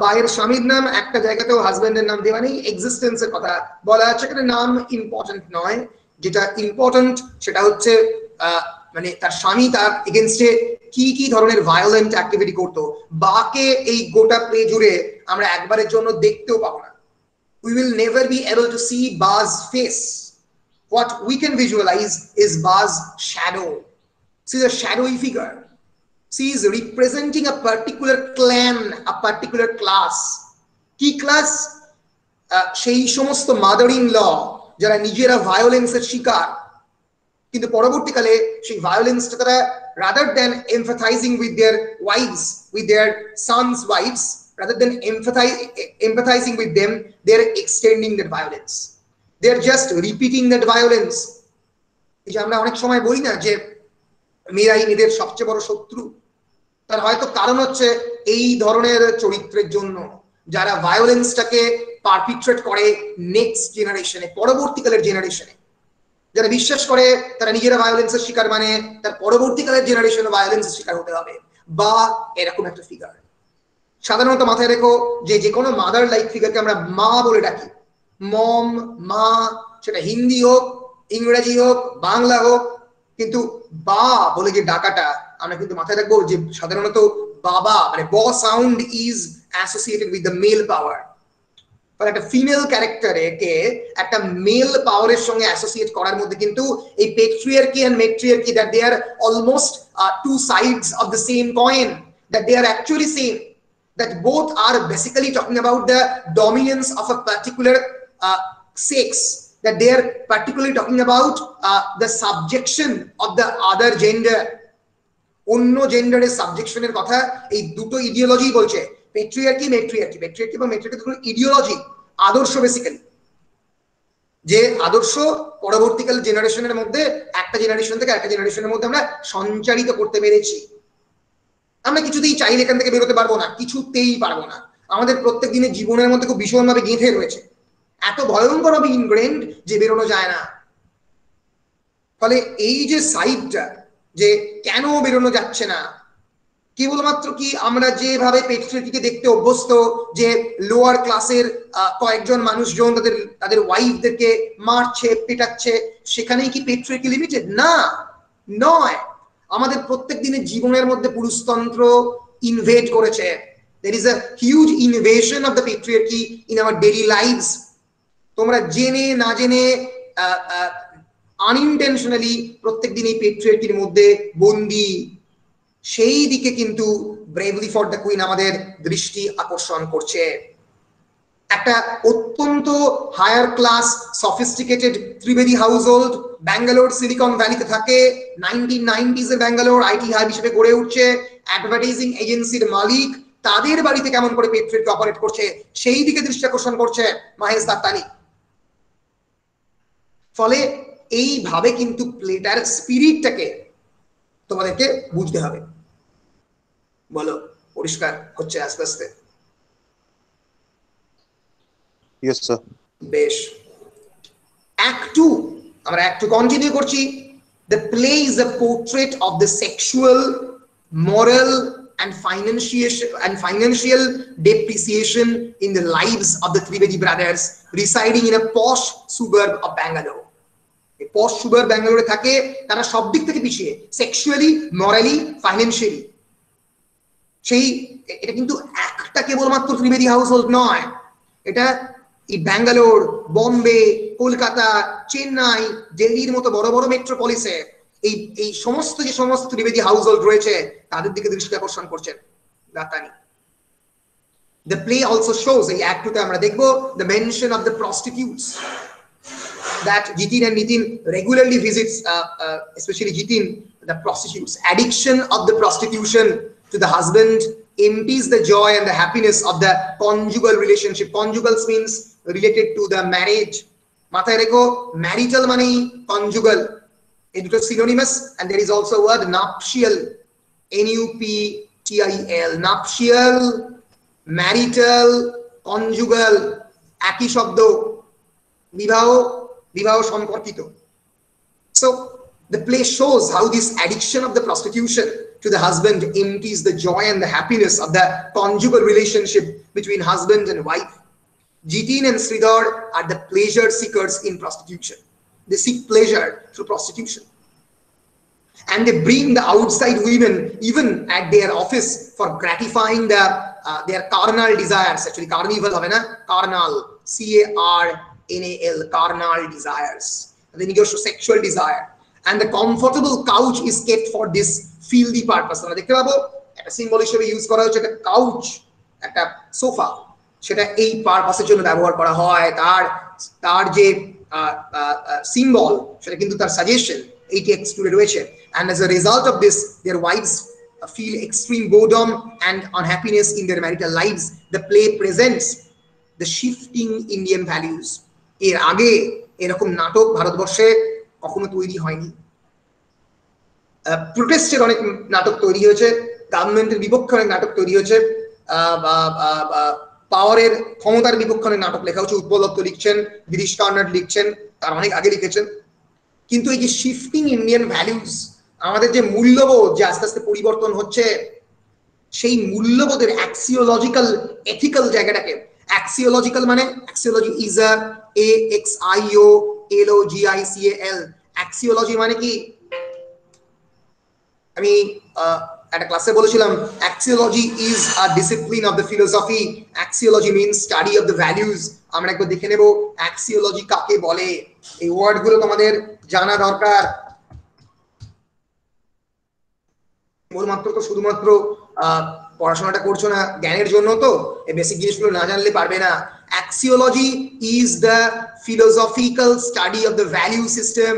বায়ের স্বামীর নাম একটা জায়গাতেও হাজবেন্ডের নাম দেওয়া নেই, এক্সিস্টেন্সের কথা বলা আছে, এখানে নাম ইম্পর্টেন্ট নয়, যেটা ইম্পর্টেন্ট সেটা হচ্ছে মানে তার স্বামী তার এগেনস্টে কি কি ধরনের ভায়োলেন্ট অ্যাক্টিভিটি করতো। বাকে এই গোটা প্লে জুড়ে আমরা একবারের জন্য দেখতেও পাবো না। We will never be able to see Ba's face. What we can visualize is Ba's shadow. She's a shadowy figure. She is representing a particular clan, a particular class. কি ক্লাস? সেই সমস্ত মাদার ইন ল যারা নিজেরা ভায়োলেন্সের শিকার, কিন্তু পরবর্তীকালে সেই ভায়োলেন্সটা তারা rather than empathizing with their wives, with their sons' wives, rather than empathizing with them, they are extending that violence. They are just repeating that violence. এই যে আমরা অনেক সময় বলি না যে মেয়েরাই মেয়েদের সবচেয়ে বড় শত্রু, তার হয়তো কারণ হচ্ছে এই ধরনের চরিত্রের জন্য, যারা ভায়োলেন্সটাকে পারপিট্রেট করে নেক্সট জেনারেশনে, পরবর্তীকালের জেনারেশনে, যারা বিশ্বাস করে তারা নিজেরা ভায়োলেন্সের শিকার, মানে তার পরবর্তীকালের জেনারেশনে ভায়োলেন্সের শিকার হতে হবে, বা এরকম একটা ফিগার। সাধারণত মাথায় রেখো যে কোনো মাদার লাইক ফিগারকে আমরা মা বলে ডাকি, মম, মা, সেটা হিন্দি হোক, ইংরেজি হোক, বাংলা হোক, কিন্তু বা বলে যে ডাকাটা আমরা কিন্তু মাথায় রাখবো যে সাধারণত বাবা মানে ব sound is associated with the male power. একটা ফিমেল ক্যারেক্টারকে একটা মেল পাওয়ারের সঙ্গে অ্যাসোসিয়েট করার মধ্যে কিন্তু এই patriarchy and matriarchy, that they are almost two sides of the same coin, that they are actually same, that both are basically talking about the dominance of a particular sex, that they are particularly talking about the subjection of the other gender. অন্য জেন্ডারের সাবজেকশনের কথা এই দুটো ইডিওলজি বলছে, পেট্রিয়ার্কি মেট্রিয়ার্কি। পেট্রিয়ার্কি বা মেট্রিয়ার্কি দুটো ইডিওলজি, আদর্শ বেসিক্যালি, যে আদর্শ পরবর্তীকাল জেনারেশনের মধ্যে একটা জেনারেশন থেকে একটা জেনারেশনের মধ্যে আমরা সঞ্চারিত করতে পেরেছি। আমরা কিছুতেই চাইলে এখান থেকে বেরোতে পারবো না, কিছুতেই পারবো না। আমাদের প্রত্যেক দিনের জীবনের মধ্যে খুব ভীষণভাবে গেঁথে রয়েছে, এত ভয়ঙ্কর ভাবে ইনগ্রেন্ড যে বেরোনো যায় না। ফলে এই যে সাইডটা, যে কেন বেরোনো যাচ্ছে না, কেবলমাত্র কি আমরা যেভাবে পেট্রিয়ার্কিকে দেখতে অভ্যস্ত, যে লোয়ার ক্লাসের কয়েকজন মানুষজন তাদের ওয়াইফদেরকে মারছে, পেটাচ্ছে, সেখানেই কি পেট্রিয়ার্কি লিমিটেড? না, নয়। আমাদের প্রত্যেক দিনের জীবনের মধ্যে পুরুষতন্ত্র ইনভেড করেছে। there is a huge invasion of the patriarchy in our daily lives. তোমরা জেনে না জেনে আনইনটেনশনালি প্রত্যেক দিন এই পেট্রিয়ার্কির মধ্যে বন্দী। সেই দিকে কিন্তু ব্রেভলি ফর দ্য কুইন আমাদের দৃষ্টি আকর্ষণ করছে। একটা অত্যন্ত higher class sophisticated Trivedi household Bangalore Silicon ভ্যালিতে থাকে, 1990s A Bangalore IT hub হিসেবে গড়ে উঠছে, অ্যাডভার্টাইজিং এজেন্সির মালিক, তাদের বাড়িতে কেমন করে পেট্রিয়ার্কি অপারেট করছে সেই দিকে দৃষ্টি আকর্ষণ করছে মহেশ দাত্তানি। ফলে এইভাবে কিন্তু প্লেটার স্পিরিটটাকে তোমাদেরকে বুঝতে হবে। বলো, পরিষ্কার হচ্ছে আস্তে আস্তে? Yes, sir. বেশ, অ্যাক্ট 2 আমরা অ্যাক্ট 2 কন্টিনিউ করছি। The play is a portrait of the sexual, moral and financial depreciation in the lives of the Trivedi brothers residing in a posh suburb of Bangalore. এই posh suburb ব্যাঙ্গালোরে থাকে, তারা সব দিক থেকে পিছিয়ে, সেক্সুয়ালি, মরালি, ফাইন্যান্সিয়ালি। এটা কিন্তু একটা কেবলমাত্র ত্রিবেদী হাউসহোল্ড নয়, এটা এই ব্যাঙ্গালোর, বম্বে, কলকাতা, চেন্নাই, দিল্লির মতো বড় বড় মেট্রোপলিসে এই এই সমস্ত যে সমস্ত ত্রিবেদী হাউস হোল্ড রয়েছে তাদের দিকে দৃষ্টি আকর্ষণ করছেন দাতানি। The play also shows, এই অ্যাক্ট টুতে আমরা দেখব, the mention of the prostitutes that Jitin and Nitin regularly visits, especially Jitin, the prostitutes. Addiction of the prostitution to the husband empties the joy and the happiness of the conjugal relationship. Conjugals means related to the marriage. Mathay rekho, marital money, conjugal. It is synonymous, and there is also a word nuptial, N-U-P-T-I-L, nuptial, marital, conjugal, একই শব্দ, বিবাহ সম্পর্কিত. So the play shows how this addiction of the prostitution to the husband empties the joy and the happiness of the conjugal relationship between husband and wife. Jitin and Sridhar are the pleasure seekers in prostitution. They seek pleasure through prostitution. And they bring the outside women even at their office for gratifying their carnal desires. Actually, carnival hobe na, carnal, C-A-R-N-A-L, carnal desires. The নিজস্ব sexual desire. And the comfortable couch is kept for this filthy purpose. আমরা দেখতে পাবো একটা সিম্বল হিসেবে ইউজ করা হচ্ছে, একটা কাউচ, একটা সোফা, সেটা এই পারপাসের জন্য ব্যবহার করা হয়। তার যে সিম্বল সেটা কিন্তু তার সাজেশন এইটি এক্সক্লুডেড রয়েছে। And as a result of this, their wives feel extreme boredom and unhappiness in their marital lives. The play presents the shifting Indian values. এর আগে এরকম নাটক ভারতবর্ষে কখনো তৈরি হয়নি। প্রোটেস্টের অনেক নাটক তৈরি হয়েছে, গভর্নমেন্টের বিপক্ষে অনেক নাটক তৈরি হয়েছে, পাওয়ারের ক্ষমতার বিপক্ষে অনেক নাটক লেখা হচ্ছে। উৎপল দত্ত লিখছেন, গিরিশ কার্নাড লিখছেন, তার অনেক আগে লিখেছেন। কিন্তু এই যে শিফটিং ইন্ডিয়ান ভ্যালুজ, আমাদের যে মূল্যবোধ যে আস্তে আস্তে পরিবর্তন হচ্ছে, সেই মূল্যবোধের অ্যাক্সিওলজিক্যাল এথিক্যাল জায়গাটাকে, অ্যাক্সিওলজিক্যাল মানে অ্যাক্সিওলজি ইজ AXIOLOGICAL, অ্যাক্সিওলজি মানে কি? আমি একটা ক্লাসে বলেছিলাম axiology is a discipline of the philosophy, axiology means study of the values. আমরা একবার দেখে নেব অ্যাক্সিওলজি কাকে বলে, এই ওয়ার্ডগুলো তোমাদের জানা দরকার। কেবলমাত্র তো শুধুমাত্র পড়াশোনাটা করছো না জ্ঞানের জন্য, তো এই বেসিক জিনিসগুলো না জানলে পারবে না। Axiology is the philosophical study of the value system.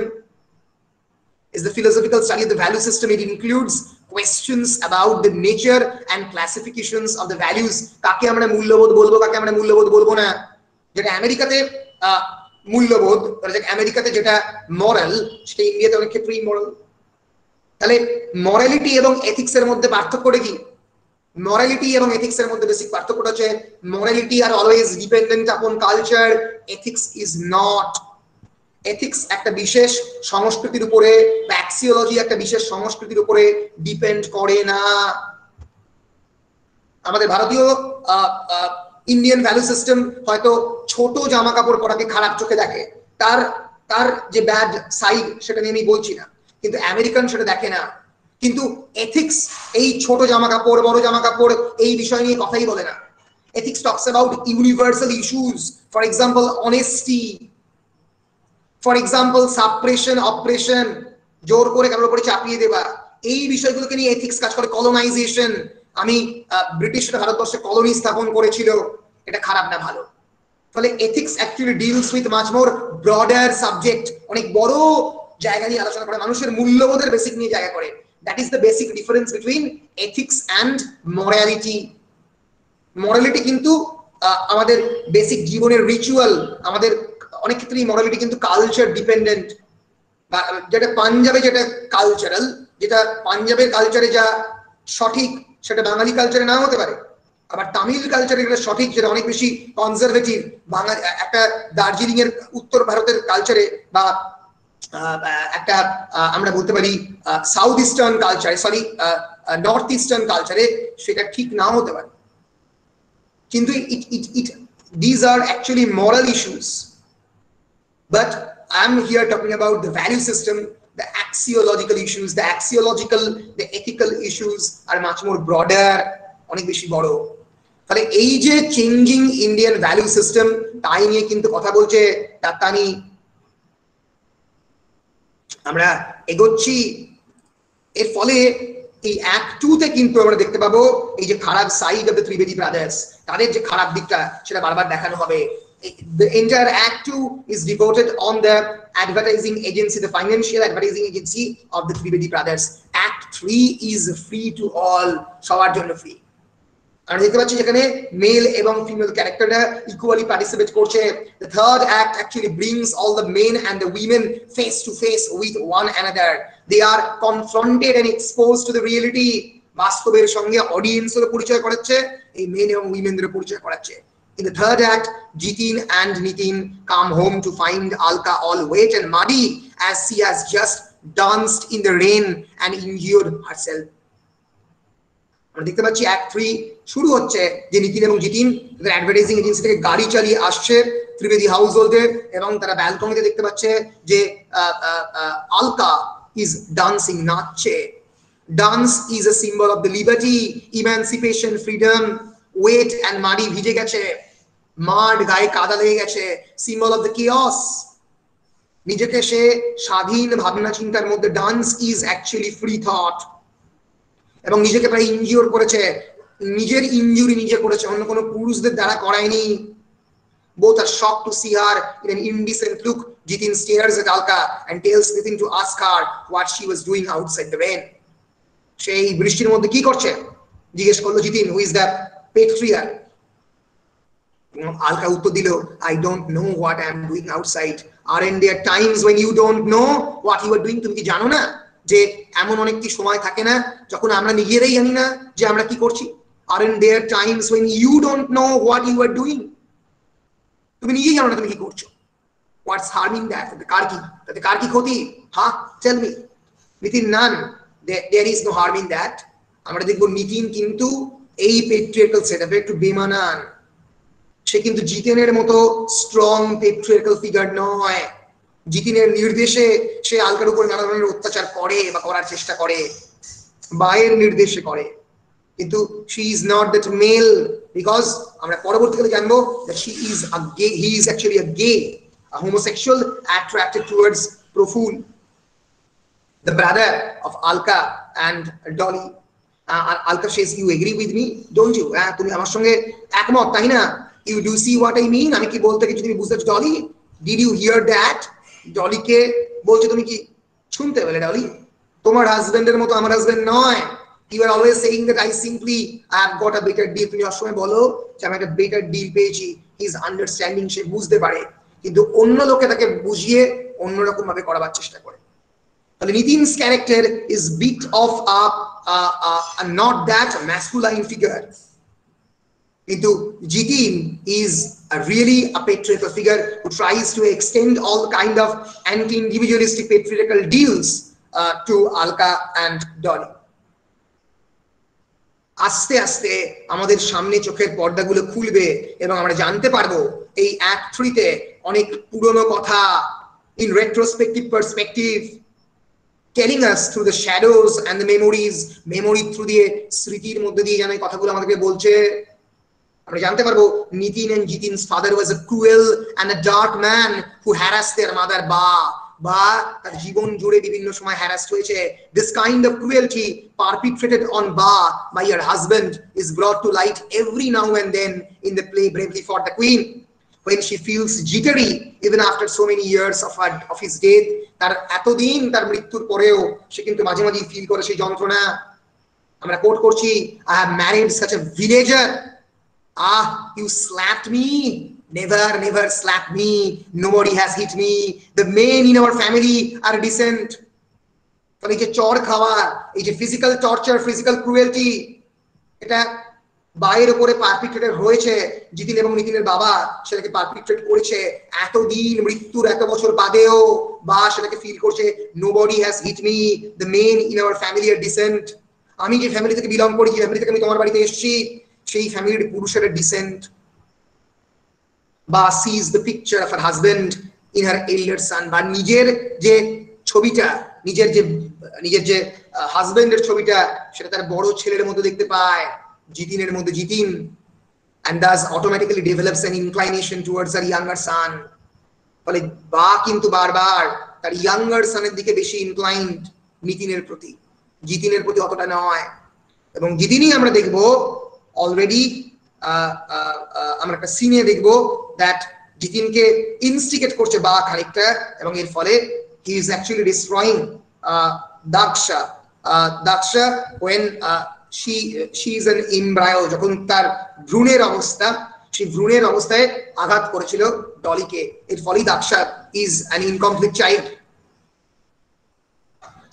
Is the philosophical study of the value system. It includes questions about the nature and classifications of the values. কাকে আমরা মূল্যবোধ বলবো, কাকে আমরা মূল্যবোধ বলবো না। যেটা আমেরিকাতে মূল্যবোধ, আমেরিকাতে যেটা মরাল, সেটা ইন্ডিয়াতে অনেক ক্ষেত্রে ইমরাল। তাহলে মরালিটি এবং এথিক্সের মধ্যে পার্থক্যটা কি? মরালিটি এবং এথিক্সের মধ্যে বেসিক পার্থক্যটা হচ্ছে মরালিটি আর অলওয়েজ ডিপেন্ডেন্ট আপন culture, ethics is not. Ethics একটা বিশেষ সংস্কৃতির উপরে, অ্যাক্সিওলজি একটা বিশেষ সংস্কৃতির উপরে ডিপেন্ড করে না। আমাদের ভারতীয় ইন্ডিয়ান ভ্যালু সিস্টেম হয়তো ছোট জামা কাপড় পরাকে খারাপ চোখে দেখে, তার যে ব্যাড সাইড সেটা নিয়ে আমি বলছি না, কিন্তু আমেরিকান সেটা দেখে না। কিন্তু এথিক্স এই ছোট জামা কাপড়, বড় জামা কাপড় এই বিষয় নিয়ে কথাই বলে না। Ethics talks about universal issues, for example honesty, for example suppression, operation, জোর করে কারোর উপরে চাপিয়ে দেওয়া, এই বিষয়গুলোকে নিয়ে এথিক্স কাজ করে। কলোনাইজেশন, আমি ব্রিটিশরা ভারতবর্ষে কলোনি স্থাপন করেছিল, এটা খারাপ না ভালো? ফলে ethics actually deals with much more broader subject, অনেক বড় জায়গা নিয়ে আলোচনা করে, মানুষের মূল্যবোধের বেসিক নিয়ে জায়গা করে। That is the basic difference between ethics and morality. Morality কিন্তু আমাদের বেসিক জীবনের রিচুয়াল, আমাদের অনেক ক্ষেত্রেই মরালিটি কিন্তু কালচার ডিপেন্ডেন্ট। যেটা পাঞ্জাবে যেটা কালচারাল, যেটা পাঞ্জাবের কালচারে যা সঠিক সেটা বাঙালি কালচারে নাও হতে পারে, আবার তামিল কালচারে যেটা সঠিক যেটা অনেক বেশি কনজারভেটিভ, একটা দার্জিলিং এর উত্তর ভারতের কালচারে বা একটা আমরা বলতে পারি সাউথ ইস্টার্ন কালচারে, সরি নর্থ ইস্টার্ন কালচারে সেটা ঠিক নাও হতে পারে। কিন্তু these are actually moral issues, but I'm here talking about the value system, the axiological issues, the ethical issues are much more broader, অনেক বেশি বড়। তাহলে এই যে চেঞ্জিং ইন্ডিয়ান ভ্যালু সিস্টেম তাই নিয়ে কিন্তু কথা বলছে তানি। আমরা এগোচ্ছি, এর ফলে এই অ্যাক্ট 2 তে কিন্তু আমরা দেখতে পাবো এই যে খারাপ side of the Trivedi brothers, তাদের যে খারাপ দিকটা সেটা বারবার দেখানো হবে। The entire Act 2 is devoted on the advertising agency, the financial advertising agency of the Trivedi brothers. Act 3 is free to all, সবার জন্য ফ্রি। আমরা দেখতে পাচ্ছি যেখানে মেল এবং ফিমেল ক্যারেক্টাররা ইকুয়ালি পার্টিসিপেট করছে। The third act actually brings all the men and the women face to face with one another. They are confronted and exposed to the reality. বাস্তবের সঙ্গে অডিয়েন্সের পরিচয় করাচ্ছে, এই মেন এবং উইমেনদের পরিচয় করাচ্ছে। In the third act, Jitin and Nitin come home to find Alka all wet and muddy as she has just danced in the rain and injured herself. আমরা দেখতে পাচ্ছি অ্যাক্ট 3 শুরু হচ্ছে যে নিতিন এবং জিতিন তাদের অ্যাডভার্টাইজিং এজেন্সি থেকে গাড়ি চালিয়ে আসছে ত্রিবেদী হাউস হোল্ডে, এবং তারা ব্যালকনিতে দেখতে পাচ্ছে যে আলকা ইজ ডান্সিং, নাচছে। Dance is a symbol of the liberty, emancipation, freedom. Wet and muddy, ভিজে গেছে, মাড, গায়ে কাদা লেগে গেছে, সিম্বল অফ দ্য কিয়স। নিজেকে সে স্বাধীন ভাবনা চিন্তার মধ্যে, dance is actually free thought. এবং নিজেকে প্রায় ইনজিওর করেছে, নিজের ইনজুরি নিজে করেছে, অন্য কোনো পুরুষদের দ্বারা করায়নি। Both are shocked to see her in an indecent look. Jitin stares at Alka and tells Nitin to ask her what she was doing outside the rain. সেই বৃষ্টির মধ্যে কি করছে জিজ্ঞেস করলো Jitin, who is the patriarch. Alka উত্তর দিল, I don't know what I am doing outside. Aren't there times when you don't know what you are doing? তুমি কি জানো না যে এমন অনেক কি সময় থাকে না যখন আমরা নিজেরাই জানি না যে আমরা কি করছি? Aren't there times when you don't know what you are doing? তুমি নিজেই জানো না তুমি কি করছো। What's harming that? তাতে কার কি ক্ষতি? হ্যাঁ, tell me. Nitin, none. There is no harm in that. আমরা দেখবো নিতিন কিন্তু এই পেট্রিয়ার্কাল সেটআপে একটু বেমানান। সে কিন্তু জিতেনের মতো স্ট্রং পেট্রিয়ার্কাল ফিগার নয়। জিতিনের নির্দেশে সে আলকার উপর নানা ধরনের অত্যাচার করে বা করার চেষ্টা করে, বায়ের নির্দেশে করে, কিন্তু she is not that male, because আমরা পরবর্তীকালে জানবো that she is a gay, he is actually a gay, a homosexual attracted towards Proful, the brother of Alka and Dolly. Alka says, you agree with me, don't you? তুমি আমার সঙ্গে একমত, তাই না? You do see what I mean? আমি কি বলতে কিছু তুমি বুঝতে পারছো? Dolly, did you hear that? ডলিকে বলছে তুমি কি শুনতে পেলে? ডলি, তোমার হাজবেন্ডের মতো আমার হাজবেন্ড নয়। You are always saying that I simply have got a better deal. তুমি সবসময় বলো যে আমি একটা বেটার ডিল পেয়েছি। হি ইজ আন্ডারস্ট্যান্ডিং, সে বুঝতে পারে, কিন্তু অন্য লোকে তাকে বুঝিয়ে অন্যরকম ভাবে করাবার চেষ্টা করে। তাহলে Nitin's character is bit of a not that masculine figure, কিন্তু Jitin is really a patriarchal figure who tries to extend all kind of anti-individualistic patriarchal deals to Alka and Dolly. আস্তে আস্তে আমাদের সামনে চোখের পর্দাগুলো খুলবে এবং আমরা জানতে পারবো এই অ্যাক্ট 3 তে অনেক পুরনো কথা, in retrospective perspective, telling us through the shadows and the memories, memory through দিয়ে, স্মৃতির মধ্যে দিয়ে যেন এই কথাগুলো আমাদেরকে বলছে। আমরা জানতে পারবো Nitin and Jitin's father was a cruel and a dark man who harassed their mother বা তার জীবন জুড়ে বিভিন্ন সময় harassed হয়েছে। This kind of cruelty perpetrated on Ba by her husband is brought to light every now and then in the play Bravely Fought the Queen, when she feels jittery even after so many years of his death. তার এতদিন তার মৃত্যুর পরেও সে কিন্তু মাঝে মাঝে ফিল করে সেই যন্ত্রণা। আমরা কোট করছি, I have married such a villager. You slapped me. Never slapped me. Nobody has hit me. The men in our family are decent. তাহলে এই যে চর খাওয়া, এই যে ফিজিক্যাল টর্চার, ফিজিক্যাল ক্রুয়েলটি, এটা বাইরের উপরে পারপিট্রেটেড হয়েছে। জিতিন এবং নিতিনের বাবা সেটাকে পারপিট্রেট করেছে এতদিন, মৃত্যুর এত বছর বাদেও বা সেটাকে ফিল করছে, nobody has hit me, the men in our family are decent. আমি যে ফ্যামিলি থেকে বিলং করি, যে ফ্যামিলি থেকে আমি তোমার বাড়িতে এসেছি, সেই ফ্যামিলির পুরুষের ডিসেন্ট। বা sees the picture of her husband in her elder son, বা নিজের যে ছবিটা, নিজের যে হাজবেন্ডের ছবিটা, সেটা তার বড় ছেলের মধ্যে দেখতে পায়, জিতিনের মধ্যে Jitin. and thus automatically develops an inclination towards her younger son. ফলে বা কিন্তু বারবার তার ইয়াঙ্গার সনের দিকে বেশি ইনক্লাইন্ড নিতিনের প্রতি, জিতিনের প্রতি অতটা নয়। এবং জিতিনই আমরা দেখব অলরেডি আমরা একটা সিনে দেখব দ্যাট জিতিনকে ইনস্টিগেট করছে বা খানিকটা, এবং এর ফলে he is actually destroying Daksha when she is an embryo, যখন তার ভ্রূণের অবস্থা, সেই ভ্রূণের অবস্থায় আঘাত করেছিল ডলিকে, এর ফলে দাক্ষা is an incomplete child.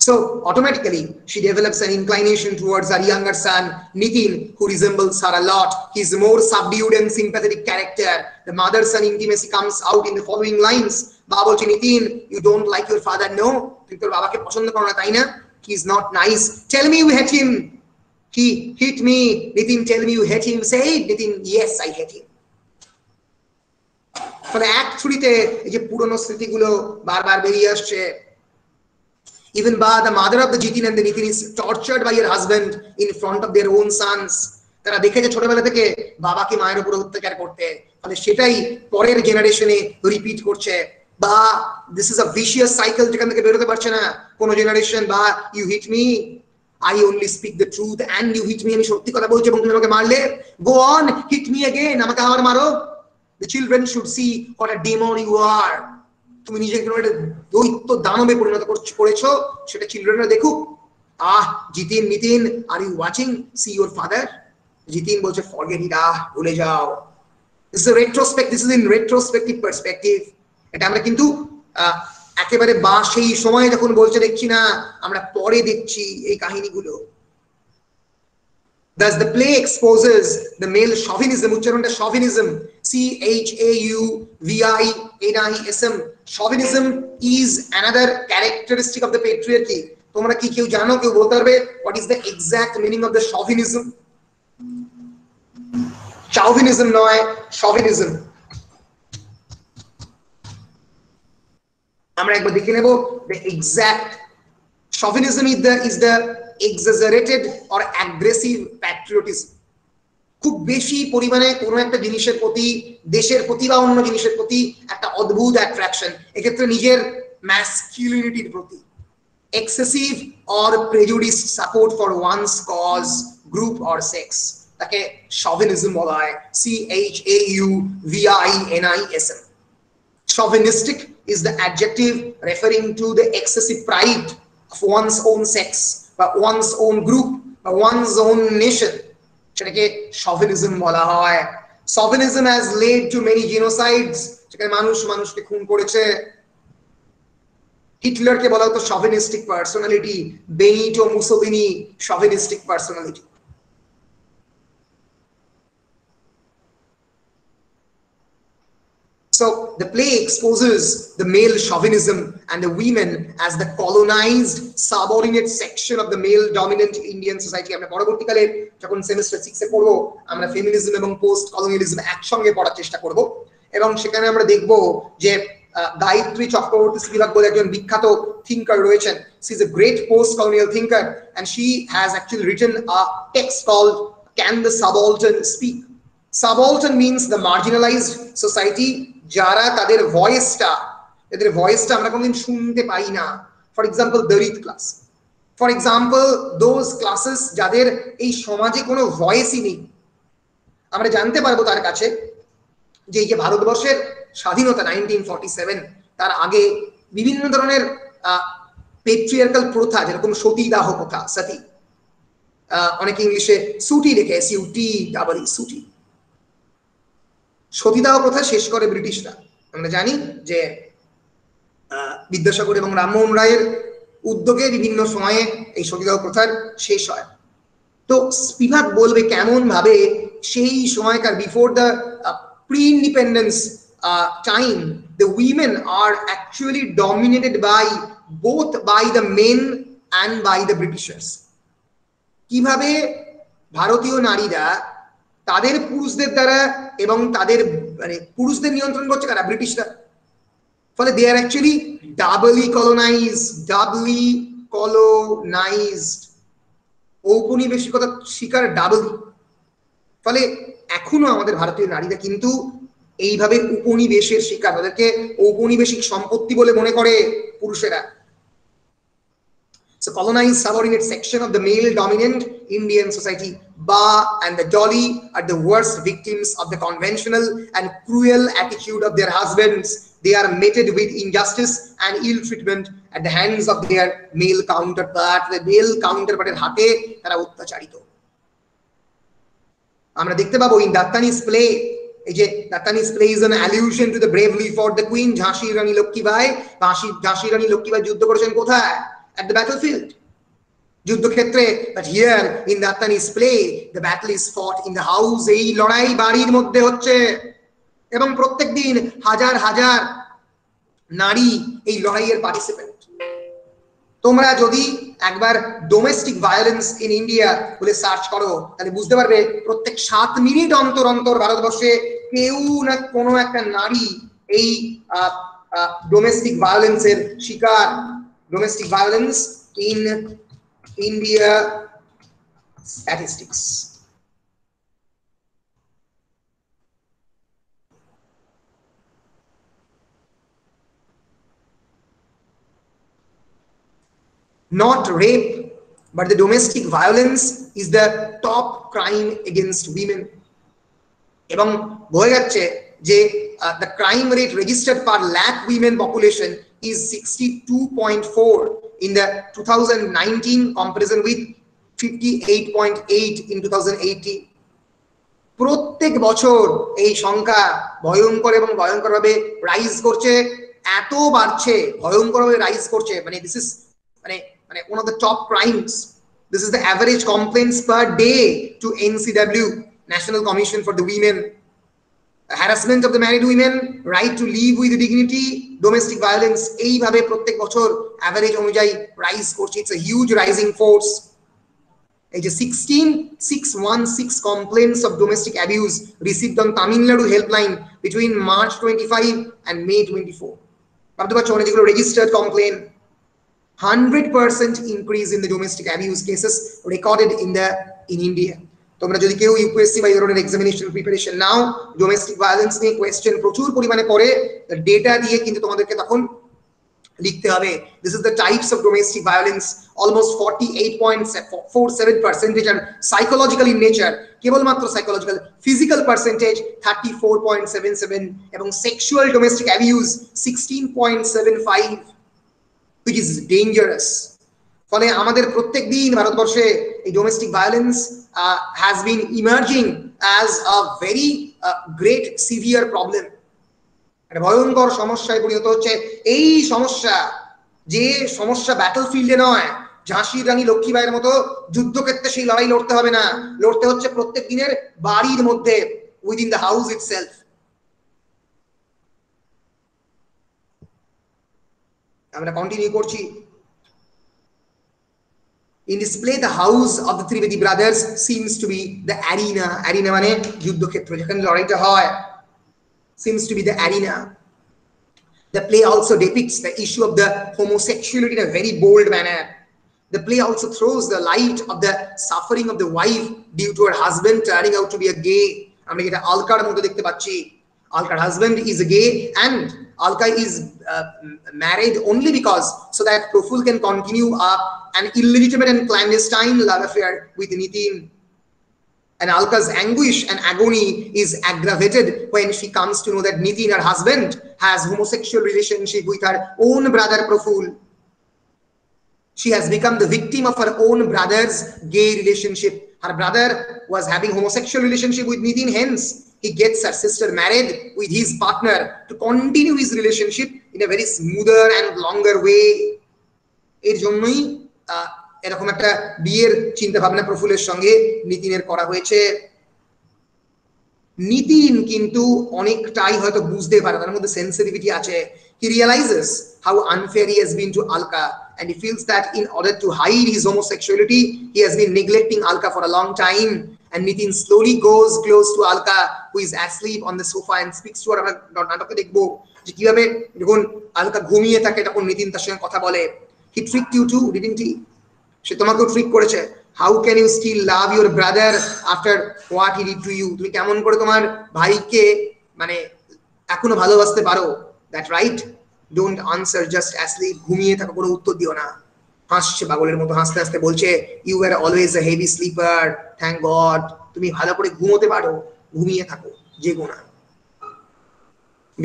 So automatically she develops an inclination towards her younger son Nitin, who resembles her a lot. He's a more subdued and sympathetic character. The mother-son intimacy comes out in the following lines. Baba bolche, Nitin, you don't like your father? No, তুই তোর বাবাকে পছন্দ করো না, তাই না? He is not nice. Tell me you hate him. He hit me. Nitin, tell me you hate him. Say it, Nitin. Yes, I hate him. ফলে অ্যাক্ট 3-তে এই যে পুরনো স্মৃতিগুলো বারবার বেরিয়ে আসছে। Even Ba, the mother of the Jitin and the Nitin, is tortured by her husband in front of their own sons. তারা দেখেছে ছোটবেলা থেকে বাবাকে মায়ের উপর অত্যাচার করতে, ফলে সেটাই পরের জেনারেশনে রিপিট করছে। বা this is a vicious cycle, যেখান থেকে বেরোতে পারছে না কোন জেনারেশন। বা you hit me, I only speak the truth and you hit me, আমি সত্যি কথা বলছি এবং তুমি আমাকে মারলে। Go on, hit me again, আমাকে আবার মারো। The children should see what a demon you are. তুমি নিজেকে একটা দৈত্য দানবে পরিণত করেছো, সেটা চিলড্রেনরা দেখুক। Jitin, Nitin, are you watching? See your father. Jitin বলছে ফরগেট ইট, ভুলে যাও। This is retrospect, this is in retrospective perspective. এটা আমরা কিন্তু একেবারে বা সেই সময় যখন বলছে দেখছি না, আমরা পরে দেখছি এই কাহিনীগুলো। Thus the play exposes the male chauvinism, uchcharonta chauvinism, chauvinism. Chauvinism is another characteristic of the patriarchy. তোমরা কি কেউ জানো, কেউ বলতে পারবে what is the exact meaning of the chauvinism? Chauvinism নয়, chauvinism। আমরা একবার দেখে নেব the exact chauvinism is the exaggerated or aggressive patriotism. খুব বেশি পরিমাণে কোনো একটা জিনিসের প্রতি, দেশের প্রতি বা অন্য জিনিসের প্রতি একটা অদ্ভুত অ্যাট্রাকশন, এক্ষেত্রে নিজের ম্যাসকিউলিনিটির প্রতি। Excessive or prejudiced support for one's cause, group or sex, তাকে শভিনিজম বলা হয়। chauvinism. Chauvinistic is the adjective referring to the excessive pride of one's own sex, বা one's own group, বা one's own nation, সেটাকে chauvinism বলা হয়। Chauvinism has led to many genocides, যেখানে মানুষ মানুষকে খুন করেছে। হিটলারকে বলা হতো chauvinistic personality, Benito Mussolini chauvinistic personality। So the play exposes the male chauvinism and the women as the colonized subordinate section of the male dominant Indian society. আমরা পরবর্তীকালে যখন সেমিস্টার 6 এ পড়ব, আমরা ফেমিনিজম এবং পোস্ট কলোনিয়ালিজম একসঙ্গে পড়ার চেষ্টা করব, এবং সেখানে আমরা দেখব যে গায়ত্রী চক্রবর্তী স্পিভাক বলে একজন বিখ্যাত থিঙ্কার রয়েছেন। she is a great post colonial thinker and she has actually written a text called Can the Subaltern Speak? Subaltern means the marginalized society, যারা তাদের ভয়েসটা আমরা কোনোদিন শুনতে পাই না। For example Dalit class, for example those classes যাদের এই সমাজে কোনো ভয়েসই নেই। আমরা জানতে পারবো তার কাছে যে এই যে ভারতবর্ষের স্বাধীনতা 1947, তার আগে বিভিন্ন ধরনের পেট্রিয়ার্কাল প্রথা, যেরকম সতীদাহ প্রথা, সতী, অনেকে ইংলিশে সুটি লেখে, SUT, সুটি। সতীদাহ প্রথা শেষ করে ব্রিটিশরা। আমরা জানি যে বিদ্যাসাগর এবং রামমোহন রায়ের উদ্যোগে বিভিন্ন সময়ে এই সতীদাহ প্রথার শেষ হয়। তো স্পিভাক বলবে কেমন ভাবে সেই সময়কার before the pre independence time, the women are actually dominated by both by the men and by the Britishers. কিভাবে ভারতীয় নারীরা তাদের পুরুষদের দ্বারা এবং তাদের মানে পুরুষদের নিয়ন্ত্রণ করছে কারা? ব্রিটিশরা। ফলে দে আর অ্যাকচুয়ালি ডাবলি কলোনাইজড, ঔপনিবেশিকতা শিকার ডাবলি। ফলে এখনো আমাদের ভারতীয় নারীরা কিন্তু এইভাবে উপনিবেশের শিকার, তাদেরকে ঔপনিবেশিক সম্পত্তি বলে মনে করে পুরুষেরা। So colonized subordinate section of the male dominant Indian society, Ba and the Dolly are the worst victims of the conventional and cruel attitude of their husbands. They are meted with injustice and ill treatment at the hands of their male counterpart. The male counterpart এর হাতে তারা অত্যাচারিত। আমরা দেখতে পাবো in Dattani's play, এই যে Dattani's play is an allusion to the bravely fought the queen ঝাঁসি রানী লক্ষ্মীবাই। ঝাঁসি রানী লক্ষ্মীবাই যুদ্ধ করেছেন কোথায়? At the battlefield, যুদ্ধক্ষেত্রে। But here in Dattani's play the battle is fought in the house, এই লড়াই বাড়ির মধ্যে হচ্ছে, এবং প্রত্যেকদিন হাজার হাজার নারী এই লড়াইয়ের পার্টিসিপেন্ট। তোমরা যদি একবার ডোমেস্টিক ভায়োলেন্স ইন ইন্ডিয়া বলে সার্চ করো তাহলে বুঝতে পারবে প্রত্যেক 7 মিনিট অন্তর অন্তর ভারতবর্ষে কেউ না কোনো একটা নারী এই ডোমেস্টিক ভায়োলেন্সের শিকার। Domestic violence in India statistics. Not rape, but the domestic violence is the top crime against women. এবং বোঝা যাচ্ছে যে the crime rate registered per lakh women population is 62.4 in the 2019 comparison with 58.8 in 2018. প্রত্যেক বছর এই সংখ্যা ভয়ঙ্কর এবং ভয়ঙ্করভাবে রাইজ করছে, এত বাড়ছে, ভয়ঙ্করভাবে রাইজ করছে। মানে দিস ইজ মানে one of the top crimes. This is the average complaints per day to NCW, National Commission for the Women. Harassment of the married women, right to live with dignity, domestic violence, এইভাবে প্রত্যেক বছর অ্যাভারেজ অনুযায়ী রাইজ করছে। It's a huge rising force. এই যে 16616 complaints of domestic abuse received on Tamil Nadu helpline between March 25 and May 24. ভাবতে পারছো মানে যেগুলো registered complaint, 100% increase in the domestic abuse cases recorded in India. তোমরা যদি কেউ ইউপিএসসি বা এই ধরনের এক্সামিনেশন প্রিপারেশন নাও, ডোমেস্টিক ভায়োলেন্স নিয়ে কোয়েশ্চেন প্রচুর পরিমাণে পড়ে, ডেটা দিয়ে কিন্তু তোমাদেরকে তখন লিখতে হবে। This is the types of domestic violence. Almost 48.47% are psychological in nature, কেবলমাত্র সাইকোলজিক্যাল। ফিজিক্যাল পার্সেন্টেজ 34.77 এবং sexual domestic abuse 16.75, which is dangerous. ফলে আমাদের প্রত্যেক দিন ভারতবর্ষে এই domestic violence has been emerging as a very great severe problem. একটা ভয়ঙ্কর সমস্যায় পরিণত হচ্ছে। এই সমস্যা, যে সমস্যা ব্যাটলফিল্ডে নয়, ঝাঁসি রানী লক্ষ্মীবাইয়ের মতো যুদ্ধক্ষেত্রে সেই লড়াই লড়তে হবে না, লড়তে হচ্ছে প্রত্যেক দিনের বাড়ির মধ্যে, উইদিন দ্য হাউস ইটসেলফ। আমরা কন্টিনিউ করছি। In this play, the house of the Trivedi brothers seems to be the arena. Arena মানে যুদ্ধক্ষেত্র, যেখানে লড়াইটা হয়, seems to be the arena. The play also depicts the issue of the homosexuality in a very bold manner. The play also throws the light of the suffering of the wife due to her husband turning out to be a gay. আমরা এটা আলকার মধ্যে দেখতে পাচ্ছি। Alka's husband is gay and Alka is married only because so that Praful can continue an illegitimate and clandestine love affair with Nitin. And Alka's anguish and agony is aggravated when she comes to know that Nitin, her husband, has homosexual relationship with her own brother Praful. She has become the victim of her own brother's gay relationship. Her brother was having homosexual relationship with Nitin, hence he gets her sister married with his partner to continue his relationship in a very smoother and longer way. এর জন্যই এরকম একটা বিয়ের চিন্তা ভাবনা প্রফুলের সঙ্গে নিতিনের করা হয়েছে। নিতিন কিন্তু অনেকটাই হয়তো বুঝতে পারে, তার মধ্যে সেন্সিটিভিটি আছে। He realizes how unfair he has been to Alka and he feels that in order to hide his homosexuality he has been neglecting Alka for a long time. And Nitin slowly goes close to Alka, who is asleep on the sofa, and speaks to her. নাটকে দেখবো যে কিভাবে যখন আলকা ঘুমিয়ে থাকে তখন নিতিন তার সঙ্গে কথা বলে। He tricked you too, didn't he? সে তোমাকেও ট্রিক করেছে। How can you still love your brother after what he did to you? তুমি কেমন করে তোমার ভাইকে মানে এখনো ভালোবাসতে পারো? That right? Don't answer, just asleep, ঘুমিয়ে থাকো, কোনো উত্তর দিও না। হাসছে পাগলের মতো, হাসতে হাসতে বলছে, you are always a heavy sleeper, thank God. তুমি ভালো করে ঘুমোতে পারো, ঘুমিয়ে থাকো, জেগো না।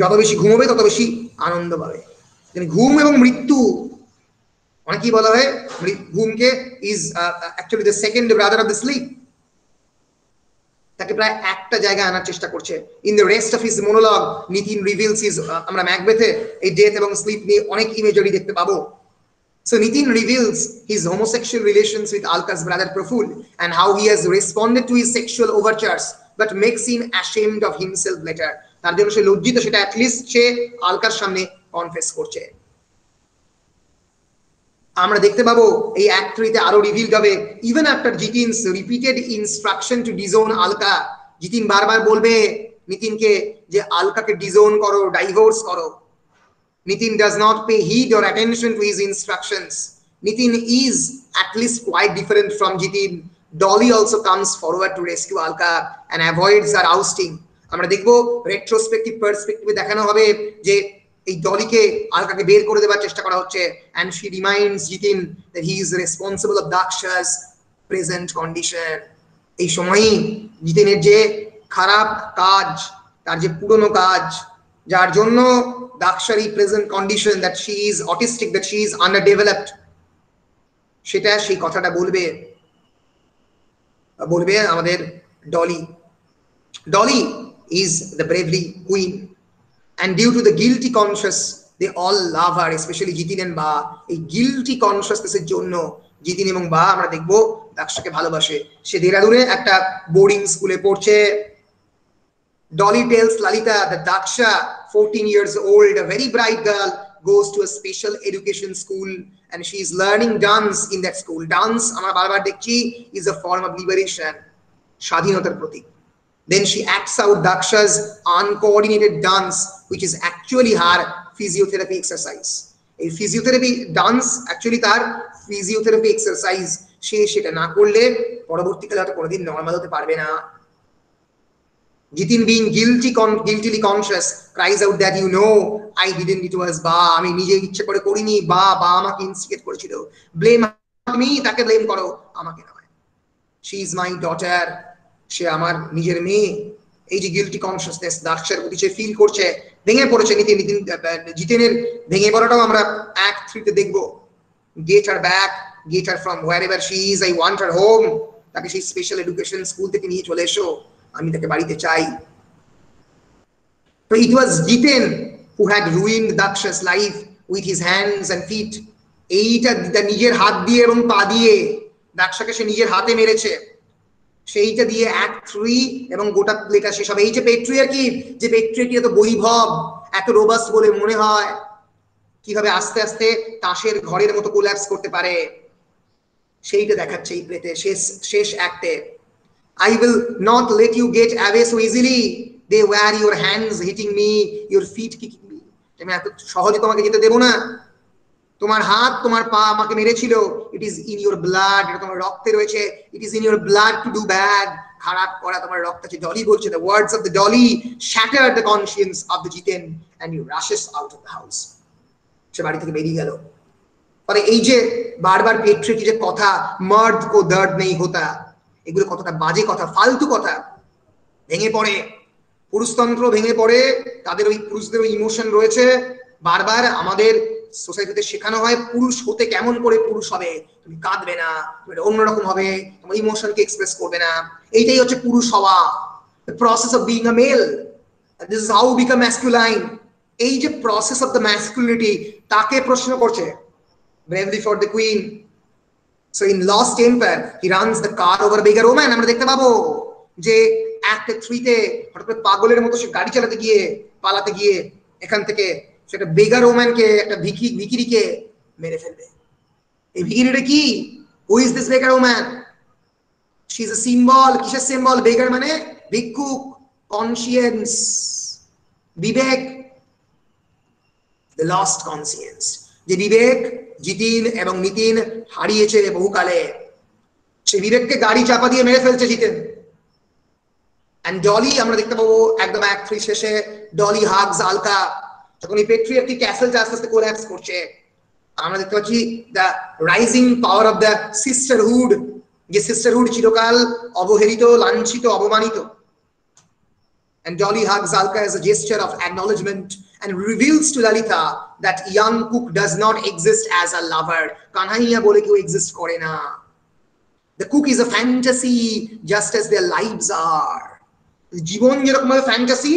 যত বেশি ঘুমোবে তত বেশি আনন্দ পাবে। ঘুম এবং মৃত্যু, অনেকেই বলা হয় ঘুমকে is actually the second brother of the sleep. তাকে প্রায় একটা জায়গায় আনার চেষ্টা করছে। In the rest of his monologue Nitin reveals his, আমরা ম্যাকবেথে এই ডেথ এবং স্লিপ নিয়ে অনেক ইমেজরি দেখতে পাবো। So Nitin reveals his homosexual relations with Alka's brother Praful and how he has responded to his sexual overtures but makes him ashamed of himself later. তার জন্য সে লজ্জিত, সেটা অ্যাটলিস্ট সে আলকার সামনে কনফেস করছে। আমরা দেখতে পাবো এই অ্যাক্ট 3 তে আরো রিভিল হবে, even after Jitin's repeated instruction to disown Alka, Jitin বারবার বলবে নিতিনকে যে আলকাকে ডিজোন করো, ডাইভোর্স করো। Nitin does not pay heed or attention to his instructions. Nitin is at least quite different from Jitin. Dolly also comes forward to rescue Alka and avoids her ousting. আমরা দেখবো রেট্রোস্পেক্টিভ পার্সপেক্টিভে দেখানো হবে যে এই ডলিকে আলকাকে বের করে দেওয়ার চেষ্টা করা হচ্ছে, and she reminds Jitin that he is responsible of Daksha's present condition. এই সময়ই জিতেনের যে খারাপ কাজ, তার যে পুরনো কাজ, যার জন্য Daksha's present condition, that she is autistic, that she is underdeveloped, সেটা সেই কথাটা বলবে আমাদের Dolly. Dolly is the bravery queen and due to the guilty conscious they all love her, especially Jitin and Ba. এই guilty consciousness এর জন্য জিতিন এবং বা আমরা দেখবো দাক্ষাকে ভালোবাসে। সে দেরাদুনে একটা বোর্ডিং স্কুলে পড়ছে। Dolly tells Lalita that Daksha, 14 years old, a very bright girl, goes to a special education school and she is learning dance in that school. Dance, আমরা বারবার দেখছি, is a form of liberation, স্বাধীনতার প্রতীক। Then she acts out Daksha's uncoordinated dance, which is actually her physiotherapy exercise. এই physiotherapy dance actually তার physiotherapy exercise। সে সেটা না করলে পরবর্তীকালে হয়তো কোনোদিন নর্মাল হতে পারবে না। Jitin, being guiltily conscious, cries out that you know I didn't, it was Ba, আমি নিজে ইচ্ছে করে করিনি, বা আমাকে ইনস্টিগেট করেছিল। ব্লেম মি, তাকে ব্লেম করো, আমাকে নয়। শি ইজ মাই ডটার, সে আমার নিজের মেয়ে। এই যে গিল্টি কনসিয়াসনেস দাক্ষার প্রতি সে ফিল করছে, ভেঙে পড়েছে। জিতেনের ভেঙে পড়াটাও আমরা অ্যাক্ট 3 তে দেখবো। Gate her back, gate her from wherever she is, I want her home. তাকে সেই স্পেশাল এডুকেশন স্কুল থেকে নিয়ে চলে এসো, আমি তাকে বাড়িতে চাই। So it was Jitin who had ruined Daksha's life with his hands and feet. এইটা নিজের হাত দিয়ে এবং পা দিয়ে দাক্ষাকে সে নিজের হাতে মেরেছে। সেইটা দিয়ে অ্যাক্ট 3 এবং গোটা প্লেটা শেষ হবে। এই যে পেট্রিয়ার্কি, যে পেট্রিয়ার্কি এত বৈভব, এত রোবাস্ট বলে মনে হয়, কিভাবে আস্তে আস্তে তাসের ঘরের মতো কোল্যাপস করতে পারে, সেইটা দেখাচ্ছে এই প্লেতে শেষ অ্যাক্টে। I will not let you get away so easily. They were your hands hitting me, your feet kicking me. আমি এত সহজে তোমাকে যেতে দেব না। তোমার হাত, তোমার পা আমাকে মেরেছিল। It is in your blood, এটা তোমার রক্তে রয়েছে। It is in your blood to do bad, খারাপ করা তোমার রক্তে আছে। ডলি বলছে, the words of the Dolly shattered the conscience of the Jitin and he rushes out of the house. সে বাড়ি থেকে বেরিয়ে গেল। মানে এই যে বারবার পেট্রিয়ার্কি যে কথা, মর্দ কো দর্দ নেই হোতা, এগুলো কতটা বাজে কথা, ফালতু কথা। ভেঙে পড়ে পুরুষতন্ত্র, ভেঙে পড়ে তাদের ওই পুরুষদের ওই ইমোশন রয়েছে। বারবার আমাদের সোসাইটিতে শেখানো হয় পুরুষ হতে কেমন করে পুরুষ হবে, তুমি কাঁদবে না, তুমি অন্যরকম হবে, তোমার ইমোশনকে এক্সপ্রেস করবে না। এইটাই হচ্ছে পুরুষ হওয়া, the process of being a male. This is how we become masculine. এই যে প্রসেস অফ দ্য ম্যাসকুলিনিটি, তাকে প্রশ্ন করছে। Bravely for the queen. So in Lost Temper, he runs the car over a beggar woman. আমরা দেখতে পাবো যে অ্যাক্ট 3 তে হঠাৎ করে পাগলের মতো সে গাড়ি চালাতে গিয়ে, পালাতে গিয়ে এখান থেকে সেটা বেগার ওম্যানকে, একটা ভিখিরিকে মেরে ফেলবে। এই ভিখিরিটা কি? Who is this beggar woman? She is a symbol. কিসের সিম্বল? বেগার মানে ভিক্ষুক, কনসিয়েন্স, বিবেক, দ্য লস্ট কনসিয়েন্স, যে বিবেক জিতিন এবং নিতিন হারিয়েছে বহুকালে। সে বিবেককে গাড়ি চাপা দিয়ে মেরে ফেলছে জিতেন। এন্ড ডলি আমরা দেখতে পাবো একদম অ্যাক্ট 3 শেষে ডলি হাগস আলকা, যখন এই পেট্রিয়ার্কি ক্যাসেলটা আস্তে আস্তে কোল্যাপস করছে, আমরা দেখতে পাচ্ছি the rising power of the sisterhood, যে সিস্টারহুড চিরকাল অবহেলিত, লাঞ্ছিত, অপমানিত। And Dolly hugs Alka as a gesture of acknowledgement and reveals to Lalita that young cook does not exist as a lover. Kanhaiya bole keu exist kore na. The cook is a fantasy just as their lives are. জীবন যেরকম ভাবে ফ্যান্টাসি,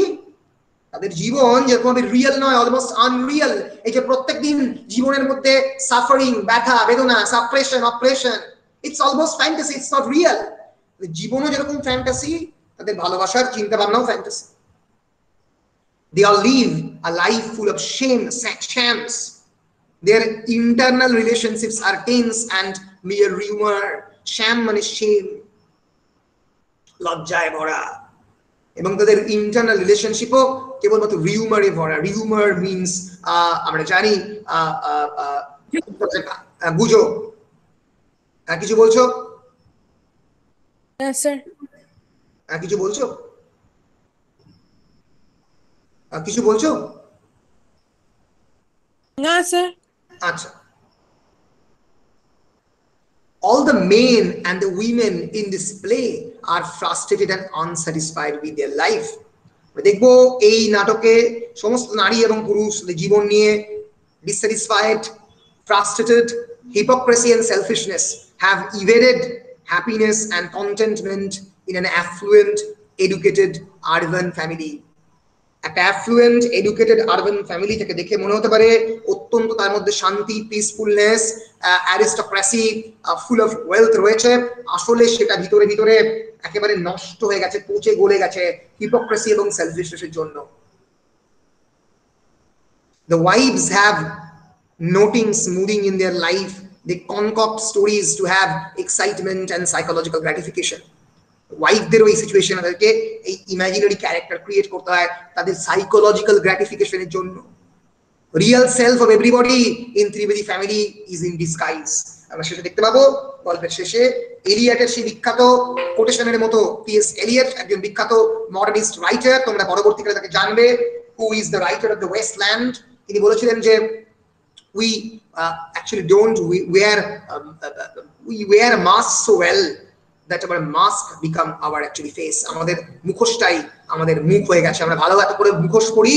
তাদের জীবন যেরকম ভাবে রিয়েল নয়, অলমোস্ট আনরিয়েল। এই যে প্রত্যেকদিন জীবনের মধ্যে সাফারিং, ব্যথা, বেদনা, suppression, operation, it's almost fantasy, it's not real. জীবনও যেরকম ফ্যান্টাসি, তাদের ভালোবাসার চিন্তা ভাবনাও fantasy. They all live a life full of shams. Their internal relationships are tense and mere rumor. Sham মানে shame, লজ্জায় ভরা, এবং তাদের ইন্টারনাল রিলেশনশিপও কেবলমাত্র রিউমারে ভরা। রিউমার মিনস আমরা জানি গুজব। কিছু বলছো? না স্যার। কিছু বলছো? কিছু বলছো? না স্যার। আচ্ছা, all the men and the women in this play are frustrated and unsatisfied with their life. দেখবো এই নাটকে সমস্ত নারী এবং পুরুষ জীবন নিয়ে dissatisfied, frustrated, hypocrisy and selfishness have evaded happiness and contentment in an affluent, educated urban family. একটা অ্যাফ্লুয়েন্ট এডুকেটেড আরবান ফ্যামিলি থেকে দেখে মনে হতে পারে অত্যন্ত তার মধ্যে শান্তি, পিসফুলনেস, অ্যারিস্টোক্রেসি, ফুল অফ ওয়েলথ রয়েছে। আসলে সেটা ভিতরে ভিতরে একেবারে নষ্ট হয়ে গেছে, পচে গলে গেছে হিপোক্রেসি এবং সেলফিশনেসের জন্য। The wives have notings moving in their life. They concoct stories to have excitement and psychological gratification. ওয়াইফদেরও এই সিচুয়েশন, তাদেরকে এই ইমাজিনারি ক্যারেক্টার ক্রিয়েট করতে হয় তাদের সাইকোলজিক্যাল গ্র্যাটিফিকেশনের জন্য। Real self of everybody in Trivedi family is in disguise. আমরা শেষে দেখতে পাবো গল্পের শেষে এলিয়টের সেই বিখ্যাত কোটেশনের মতো, টি.এস. এলিয়ট একজন বিখ্যাত মডার্নিস্ট রাইটার, তোমরা পরবর্তীকালে তাকে জানবে, who is the writer of the wasteland. তিনি বলেছিলেন যে we actually don't we wear masks so well that our mask become our actually face. আমাদের মুখোশটাই আমাদের মুখ হয়ে গেছে। আমরা ভালো এত করে মুখোশ পরি,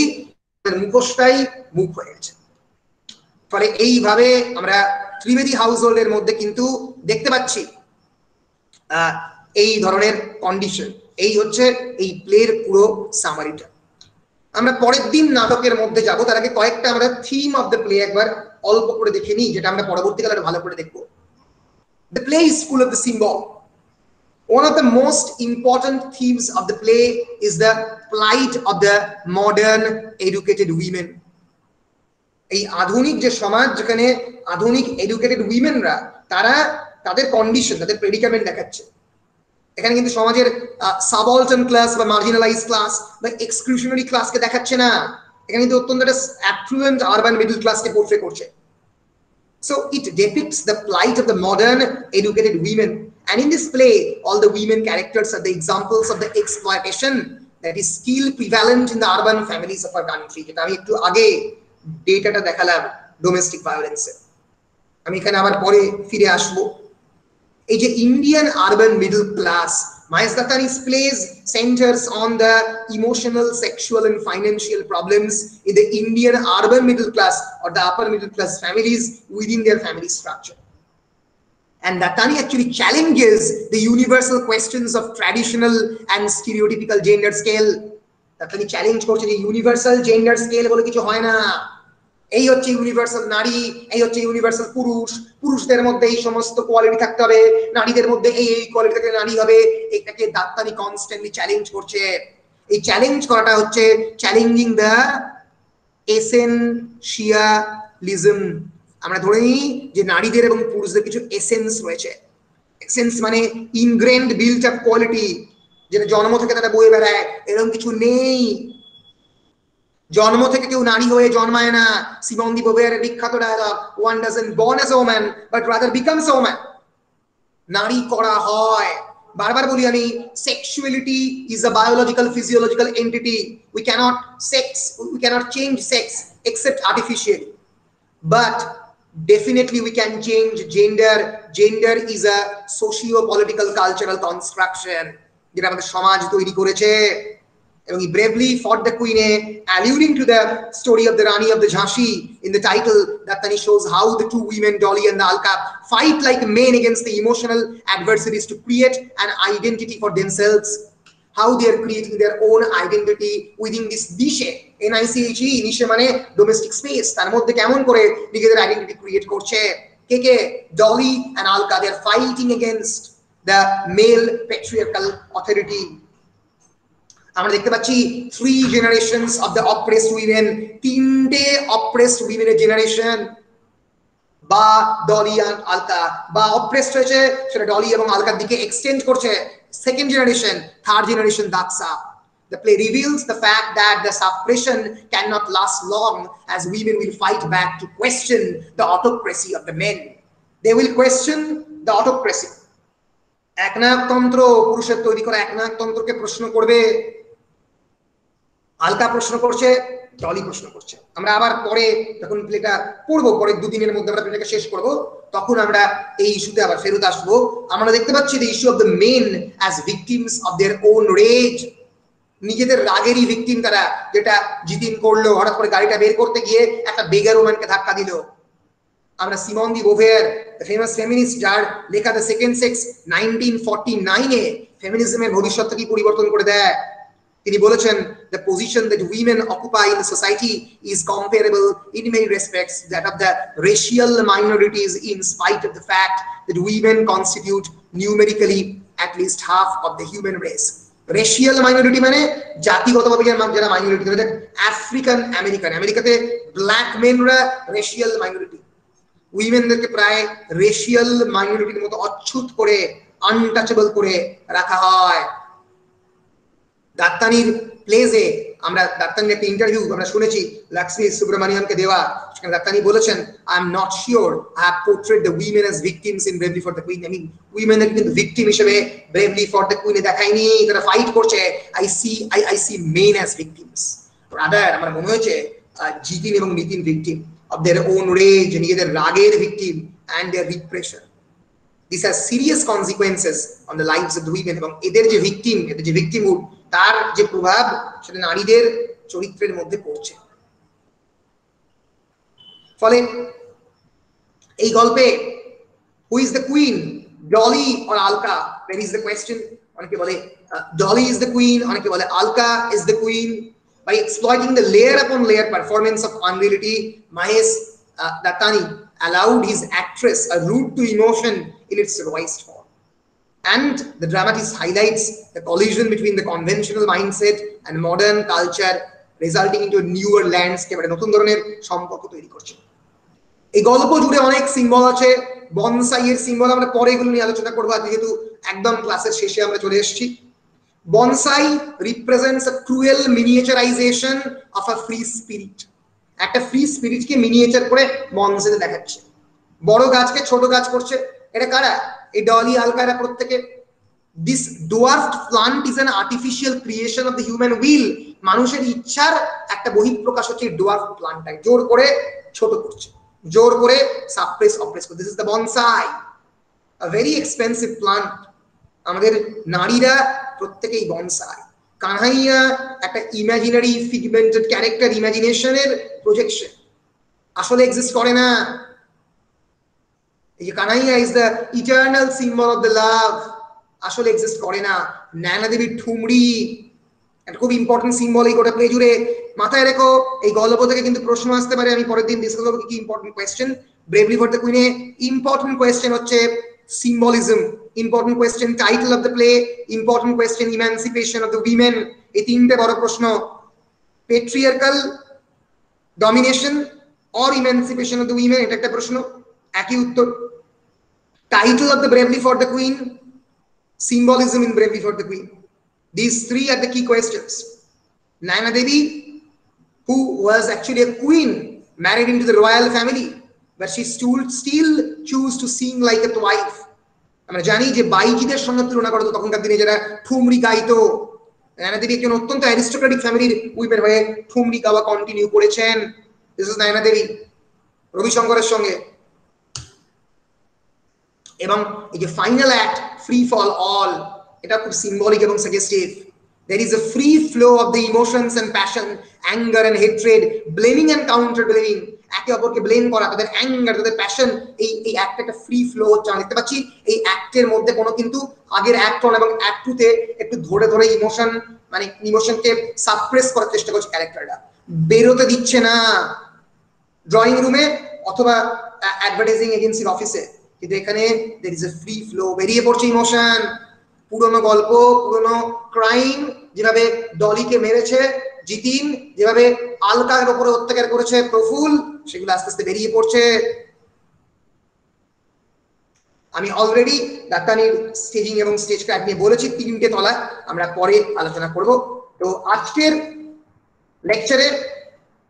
আমাদের মুখোশটাই মুখ হয়ে গেছে। ফলে এইভাবে আমরা ত্রিবেদী হাউসহোল্ডের মধ্যে কিন্তু দেখতে পাচ্ছি এই ধরনের কন্ডিশন। এই হচ্ছে এই প্লের পুরো সামারিটা। আমরা পরের দিন নাটকের মধ্যে যাব, তার আগে কয়েকটা আমরা থিম অফ দ্য প্লে একবার অল্প করে দেখে নিই, যেটা আমরা পরবর্তীকালে ভালো করে দেখবো। The play is full of the symbol. One of the most important themes of the play is the plight of the modern educated women. এই আধুনিক যে সমাজ, যেখানে আধুনিক এডুকেটেড উইমেনরা তারা তাদের কন্ডিশন, তাদের প্রেডিকামেন্ট দেখাচ্ছে। এখানে কিন্তু সমাজের সাবঅল্টার্ন ক্লাস বা মার্জিনালাইজড ক্লাস বা এক্সক্লুশনারি ক্লাসকে দেখাচ্ছে না, এখানে কিন্তু অত্যন্ত একটা অ্যাফ্লুয়েন্ট আরবান মিডল ক্লাসকে পোর্ট্রে করছে। So it depicts the plight of the modern educated women, and in this play all the women characters are the examples of the exploitation that is still prevalent in the urban families of our country. যেটা আমি একটু আগে ডেটাটা দেখালাম ডোমেস্টিক ভায়োলেন্সে, আমি এখানে আবার পরে ফিরে আসবো। এই যে Indian urban middle class, Mahesh Dattani's plays centers on the emotional, sexual and financial problems in the Indian urban middle class or the upper middle class families within their family structure. And Dattani actually challenges the universal questions of traditional and stereotypical gender scale. Dattani challenge করছে যে ইউনিভার্সাল জেন্ডার স্কেল বলে কিছু হয় না। এই হচ্ছে ইউনিভার্সাল নারী, এই হচ্ছে ইউনিভার্সাল পুরুষ, পুরুষদের মধ্যে এই সমস্ত কোয়ালিটি থাকতে হবে, নারীদের মধ্যে এই এই কোয়ালিটি থাকলে নারী হবে। এটাকে দাত্তানি কনস্ট্যান্টলি চ্যালেঞ্জ করছে। এই চ্যালেঞ্জ করাটা হচ্ছে চ্যালেঞ্জিং দ্য এসেনশিয়ালিজম। আমরা ধরে নিই যে নারীদের এবং পুরুষদের কিছু এসেন্স রয়েছে। এসেন্স মানে ইনগ্রেন্ড বিল্ট আপ কোয়ালিটি, যেটা জন্ম থেকে তারা বয়ে বেড়ায়, এরকম কিছু নেই। জন্ম থেকে কেউ নারী হয়ে জন্মায় না। সিমন দি বোভেয়ারের বিখ্যাত dialogue, one doesn't born as a woman but rather becomes a woman. নারী করা হয়। বারবার বলি আমি, sexuality is a biological physiological entity. We can't change sex except artificially, but definitely we can change gender. Gender is a socio-political cultural construction যেটা আমাদের সমাজ তৈরি করেছে। এবং he bravely fought the queen, alluding to the story of the Rani of the Jhansi in the title. Dattani shows how the two women, Dolly and the Alka, fight like men against the emotional adversaries to create an identity for themselves. How they are creating their own identity within this niche. NICHE, niche মানে domestic space, তার মধ্যে কেমন করে নিজেদের আইডেন্টিটি ক্রিয়েট করছে। কে Dolly and Alka, they are fighting against the male patriarchal authority. আমরা দেখতে পাচ্ছি 3 generations of the oppressed women, 3টে oppressed women এর জেনারেশন, বা ডলি আর আলকা, বা অপ্রেসড হয়েছে সেটা ডলি এবং আলকার দিকে এক্সটেন্ড করছে। Second generation, third generation Daksha. The play reveals the fact that the suppression cannot last long, as women will fight back to question the autocracy of the men. They will question the autocracy. একনায়কতন্ত্র, পুরুষের তৈরি করা একনায়কতন্ত্রকে প্রশ্ন করবে। আলকা প্রশ্ন করছে, ডলি প্রশ্ন করছে। আমরা আবার পরে যখন প্লেটা পড়বো, পরে 2 দিনের মধ্যে আমরা প্লেটাকে শেষ করব, তখন আমরা এই ইস্যুতে আবার ফেরত আসবো। আমরা দেখতে পাচ্ছি the issue of the men as victims of their own rage. নিজেদের রাগেরই ভিকটিম তারা, যেটা জিতিন করলো, হঠাৎ করে গাড়িটা বের করতে গিয়ে একটা বেগার ওম্যানকে ধাক্কা দিল। আমরা Simone de Beauvoir, the famous feminist, যার লেখা দ্য সেকেন্ড সেক্স 1949 ফেমিনিজমের ভবিষ্যৎকে পরিবর্তন করে দেয়। তিনি বলেছেন, the position that women occupy in the society is comparable in many respects that of the racial minorities, in spite of the fact that women constitute numerically at least half of the human race. Racial minority মানে জাতিগতভাবে যারা মাইনরিটি, আফ্রিকান আমেরিকান, আমেরিকাতে ব্ল্যাক মেনরা রেশিয়াল মাইনরিটি। উইমেনদেরকে প্রায় রেশিয়াল মাইনরিটির মতো অচ্ছুত করে, আনটাচেবল করে রাখা হয়। দাত্তানির প্লেজে আমরা, দাত্তানির একটা ইন্টারভিউ আমরা শুনেছি লক্ষ্মী সুব্রমণিয়ামকে দেওয়া, সেখানে দাত্তানি বলেছেন, I am not sure I have পোর্ট্রেড the women as victims in bravely for the queen. আমি উইমেনদের কিন্তু ভিকটিম হিসেবে ব্রেভলি ফর দ্য কুইনে দেখাইনি, তারা ফাইট করছে। I see men as victims. Rather আমার মনে হয়েছে জিতিন এবং Nitin victim of their own rage, নিজেদের রাগের victim and their repression. This has serious consequences on the lives of the women, এবং এদের যে ভিকটিম, এদের যে ভিকটিমহুড, তার যে প্রভাব সেটা নারীদের চরিত্রের মধ্যে পড়ছে। ফলে এই গল্পে who is the queen, Dolly or Alka? Where is the question? অনেকে বলে ডলি ইজ দ্য কুইন, অনেকে বলে Alka is the queen. By exploiting the layer upon layer performance of unreality, Mahesh Dattani allowed his actress a route to emotion in its rawest form. And the dramatist highlights the collision between the conventional mindset and modern culture, resulting into a newer landscape, একটা নতুন ধরনের সম্পর্ক তৈরি করছে। এই গল্প জুড়ে অনেক সিম্বল আছে। বনসাইয়ের সিম্বল আমরা পরে এগুলো নিয়ে আলোচনা করবো, যেহেতু একদম ক্লাসের শেষে আমরা চলে এসেছি। Bonsai represents a cruel miniaturization of a free spirit. একটা ফ্রি স্পিরিটকে মিনিয়েচার করে বনসাইতে দেখাচ্ছে। বড় গাছকে ছোট গাছ করছে। এটা কারা? এই ডলি, আলকারা প্রত্যেকে। This dwarfed plant is an artificial creation of the human will. মানুষের ইচ্ছার একটা বহিঃপ্রকাশ হচ্ছে এই ডোয়ার্ফ প্লান্টটাকে জোর করে ছোট করছে, জোর করে সাপ্রেস অপ্রেস করছে। This is the bonsai, a very expensive plant. আমাদের নারীরা প্রত্যেকেই বনসাই। কানহাইয়া একটা ইমাজিনারি ফিগমেন্টেড ক্যারেক্টার, ইমাজিনেশনের প্রজেকশন, আসলে এক্সিস্ট করে না। এই যে Kanhaiya is the eternal symbol of the লাভ, আসলে এক্সিস্ট করে না। নয়না দেবীর ঠুমরি একটা খুব ইম্পর্টেন্ট সিম্বল এই গোটা প্লে জুড়ে। মাথায় রেখো, এই গল্প থেকে কিন্তু প্রশ্ন আসতে পারে। আমি পরের দিন ডিসকাস করবো কি important question. Bravely for the কুইনে ইম্পর্টেন্ট কোয়েশ্চেন হচ্ছে symbolism, important question title of the play, important question emancipation of the women. এই তিনটে বড় প্রশ্ন, patriarchal domination or emancipation of the women, এটা একটা প্রশ্ন, একই উত্তর। Title of the Bravely for the Queen, symbolism in Bravely for the Queen. These three are the key questions. Naina Devi, who was actually a queen married into the royal family, but she still chose to sing like a wife. আমরা জানি যে বাইজিদের সঙ্গে তুলনা করা তো তখনকার দিনে যারা ঠুমরি গাইতো, নায়না দেবী একজন অত্যন্ত অ্যারিস্টোক্রেটিক ফ্যামিলির উইমেন হয়ে ঠুমরি গাওয়া কন্টিনিউ করেছেন। দিস ইজ নায়না দেবী রবিশঙ্করের সঙ্গে। এবং এই যে final act free fall all, এটা খুব সিম্বলিক এবং suggestive. There is a free flow of the emotions and passion, anger and hatred, blaming and counter blaming, একে অপরকে ব্লেম করা, তাদের অ্যাঙ্গার, তাদের প্যাশন, এই অ্যাক্টে একটা ফ্রি ফ্লো হচ্ছে। আমরা দেখতে পাচ্ছি এই অ্যাক্টের মধ্যে কোনো কিন্তু আগের অ্যাক্ট 1 এবং অ্যাক্ট 2 তে একটু ধরে ধরে ইমোশন, মানে ইমোশনকে সাপ্রেস করার চেষ্টা করছে ক্যারেক্টারটা, বেরোতে দিচ্ছে না ড্রয়িং রুমে অথবা অ্যাডভার্টাইজিং এজেন্সির অফিসে, কিন্তু এখানে there is a free flow, বেরিয়ে পড়ছে ইমোশন। পুরনো গল্প, পুরনো ক্রাইম, যেভাবে ডলিকে মেরেছে জিতিন, যেভাবে আলকার উপরে অত্যাচার করেছে প্রফুল, সেগুলো আস্তে আস্তে বেরিয়ে পড়ছে। আমি অলরেডি দাত্তানির স্টেজিং এবং স্টেজ ক্র্যাক নিয়ে বলেছি 3টে তলা, আমরা পরে আলোচনা করব। তো আজকের লেকচারে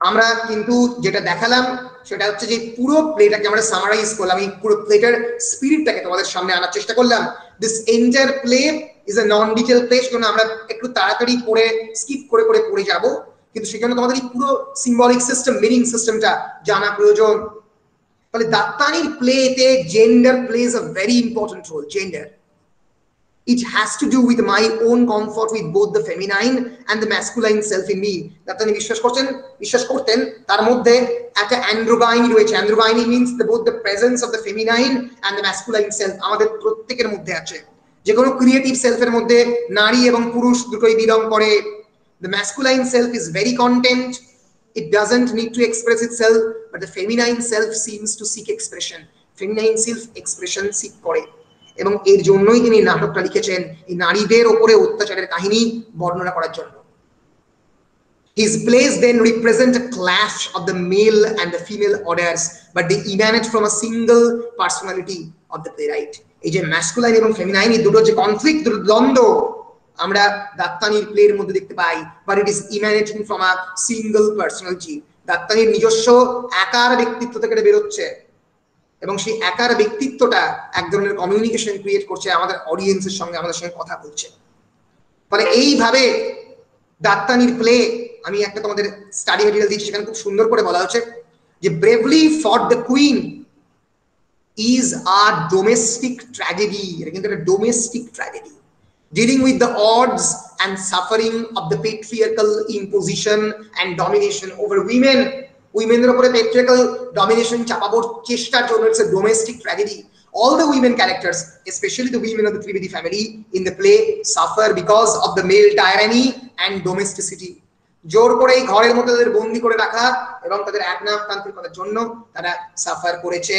আমরা কিন্তু যেটা দেখালাম সেটা হচ্ছে যে পুরো প্লেটাকে আমরা সামারাইজ করলাম, এই পুরো প্লেটার স্পিরিটটাকে তোমাদের সামনে আনার চেষ্টা করলাম। This entire play is a non detail play, সেজন্য আমরা একটু তাড়াতাড়ি পড়ে স্কিপ করে করে পড়ে যাব, কিন্তু সেজন্য তোমাদের এই পুরো সিম্বলিক সিস্টেম, মিনিং সিস্টেমটা জানা প্রয়োজন। তাহলে দাত্তানির প্লেতে gender plays a very important role. Gender, it has to do with my own comfort with both the feminine and the masculine self in me. দাত্তানি বিশ্বাস করতেন তার মধ্যে একটা অ্যান্ড্রোগাইনি রয়েছে। অ্যান্ড্রোগাইনি means both the presence of the feminine and the masculine self আমাদের প্রত্যেকের মধ্যে আছে। যে কোনো ক্রিয়েটিভ সেলফের মধ্যে নারী এবং পুরুষ দুটোই বিলং করে। The masculine self is very content, it doesn't need to express itself, but the feminine self seems to seek expression. feminine self expression seek করে, এবং এর জন্যই তিনি নাটকটা লিখেছেন, এই নারীদের উপরে অত্যাচারের কাহিনী বর্ণনা করার জন্য। His plays then represent a clash of the male and the female orders, but they emanate from a single personality of the playwright. এই যে ম্যাসকুলাইন এবং ফেমিনাইন, এই দুটো যে কনফ্লিক্ট, দুটো দ্বন্দ্ব আমরা দাত্তানির প্লের মধ্যে দেখতে পাই, but it is emanating from a single personality. দাত্তানির নিজস্ব একার ব্যক্তিত্ব থেকে বেরোচ্ছে, এবং সেই একার ব্যক্তিত্বটা এক ধরনের কমিউনিকেশন ক্রিয়েট করছে আমাদের অডিয়েন্সের সঙ্গে, আমাদের সঙ্গে কথা বলছে। ফলে এইভাবে দাত্তানির প্লে, আমি একটা তোমাদের স্টাডি মেটেরিয়াল দিচ্ছি, সেখানে খুব সুন্দর করে বলা হচ্ছে যে bravely for the queen is a domestic tragedy. এটা কিন্তু একটা domestic tragedy, dealing with the odds and suffering of the patriarchal imposition and domination over women. উইমেনদের উপরে পেট্রিয়ার্কাল ডমিনেশন চাপানোর চেষ্টার জন্য it's a domestic tragedy. All the women characters, especially the women of the Trivedi family in the play, suffer because of the male tyranny and domesticity. জোর করে এই ঘরের মধ্যে তাদের বন্দি করে রাখা এবং তাদের একনায়কতান্ত্রিকতার জন্য তারা সাফার করেছে।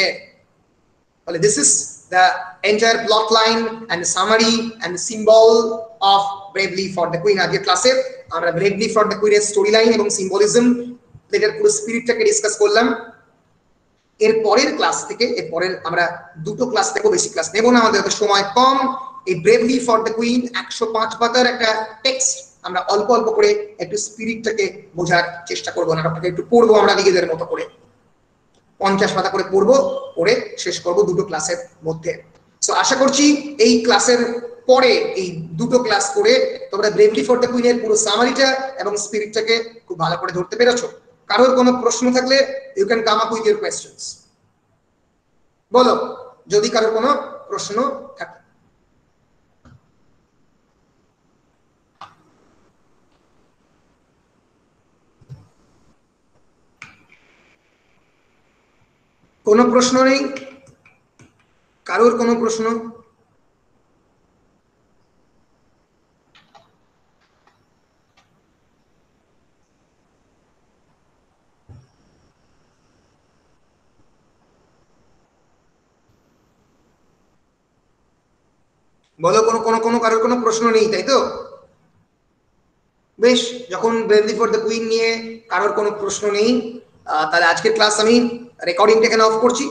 ফলে this is the entire plot line and the summary and the symbol of Bravely for the Queen. আজকের ক্লাসে আমরা Bravely for the Queen এর স্টোরি লাইন এবং সিম্বলিজম, এটার পুরো স্পিরিটটাকে ডিসকাস করলাম। এর পরের ক্লাস থেকে, এর পরের আমরা দুটো ক্লাস থেকে বেশি ক্লাস নেব না, আমাদের সময় কম। এই ব্রেভলি ফর দ্য কুইন 105 পাতার একটা টেক্সট, আমরা অল্প অল্প করে একটু স্পিরিটটাকে বোঝার চেষ্টা করবো, নাটকটাকে একটু পড়বো আমরা নিজেদের মতো করে, 50 পাতা করে পড়বো, পড়ে শেষ করবো দুটো ক্লাসের মধ্যে। সো আশা করছি এই ক্লাসের পরে, এই দুটো ক্লাস করে তোমরা ব্রেভলি ফর দ্য কুইনের পুরো সামারিটা এবং স্পিরিটটাকে খুব ভালো করে ধরতে পেরেছো। কারোর কোনো প্রশ্ন থাকলে you can come up with your questions. বলো যদি কারোর কোনো প্রশ্ন থাকে। কোনো প্রশ্ন নেই? কারোর কোনো প্রশ্ন? বলো কারোর কোনো প্রশ্ন নেই, তাই তো? বেশ, যখন ব্রেভলি ফর দ্য কুইন নিয়ে কারোর কোনো প্রশ্ন নেই, তাহলে আজকের ক্লাস আমি রেকর্ডিংটা এখানে অফ করছি।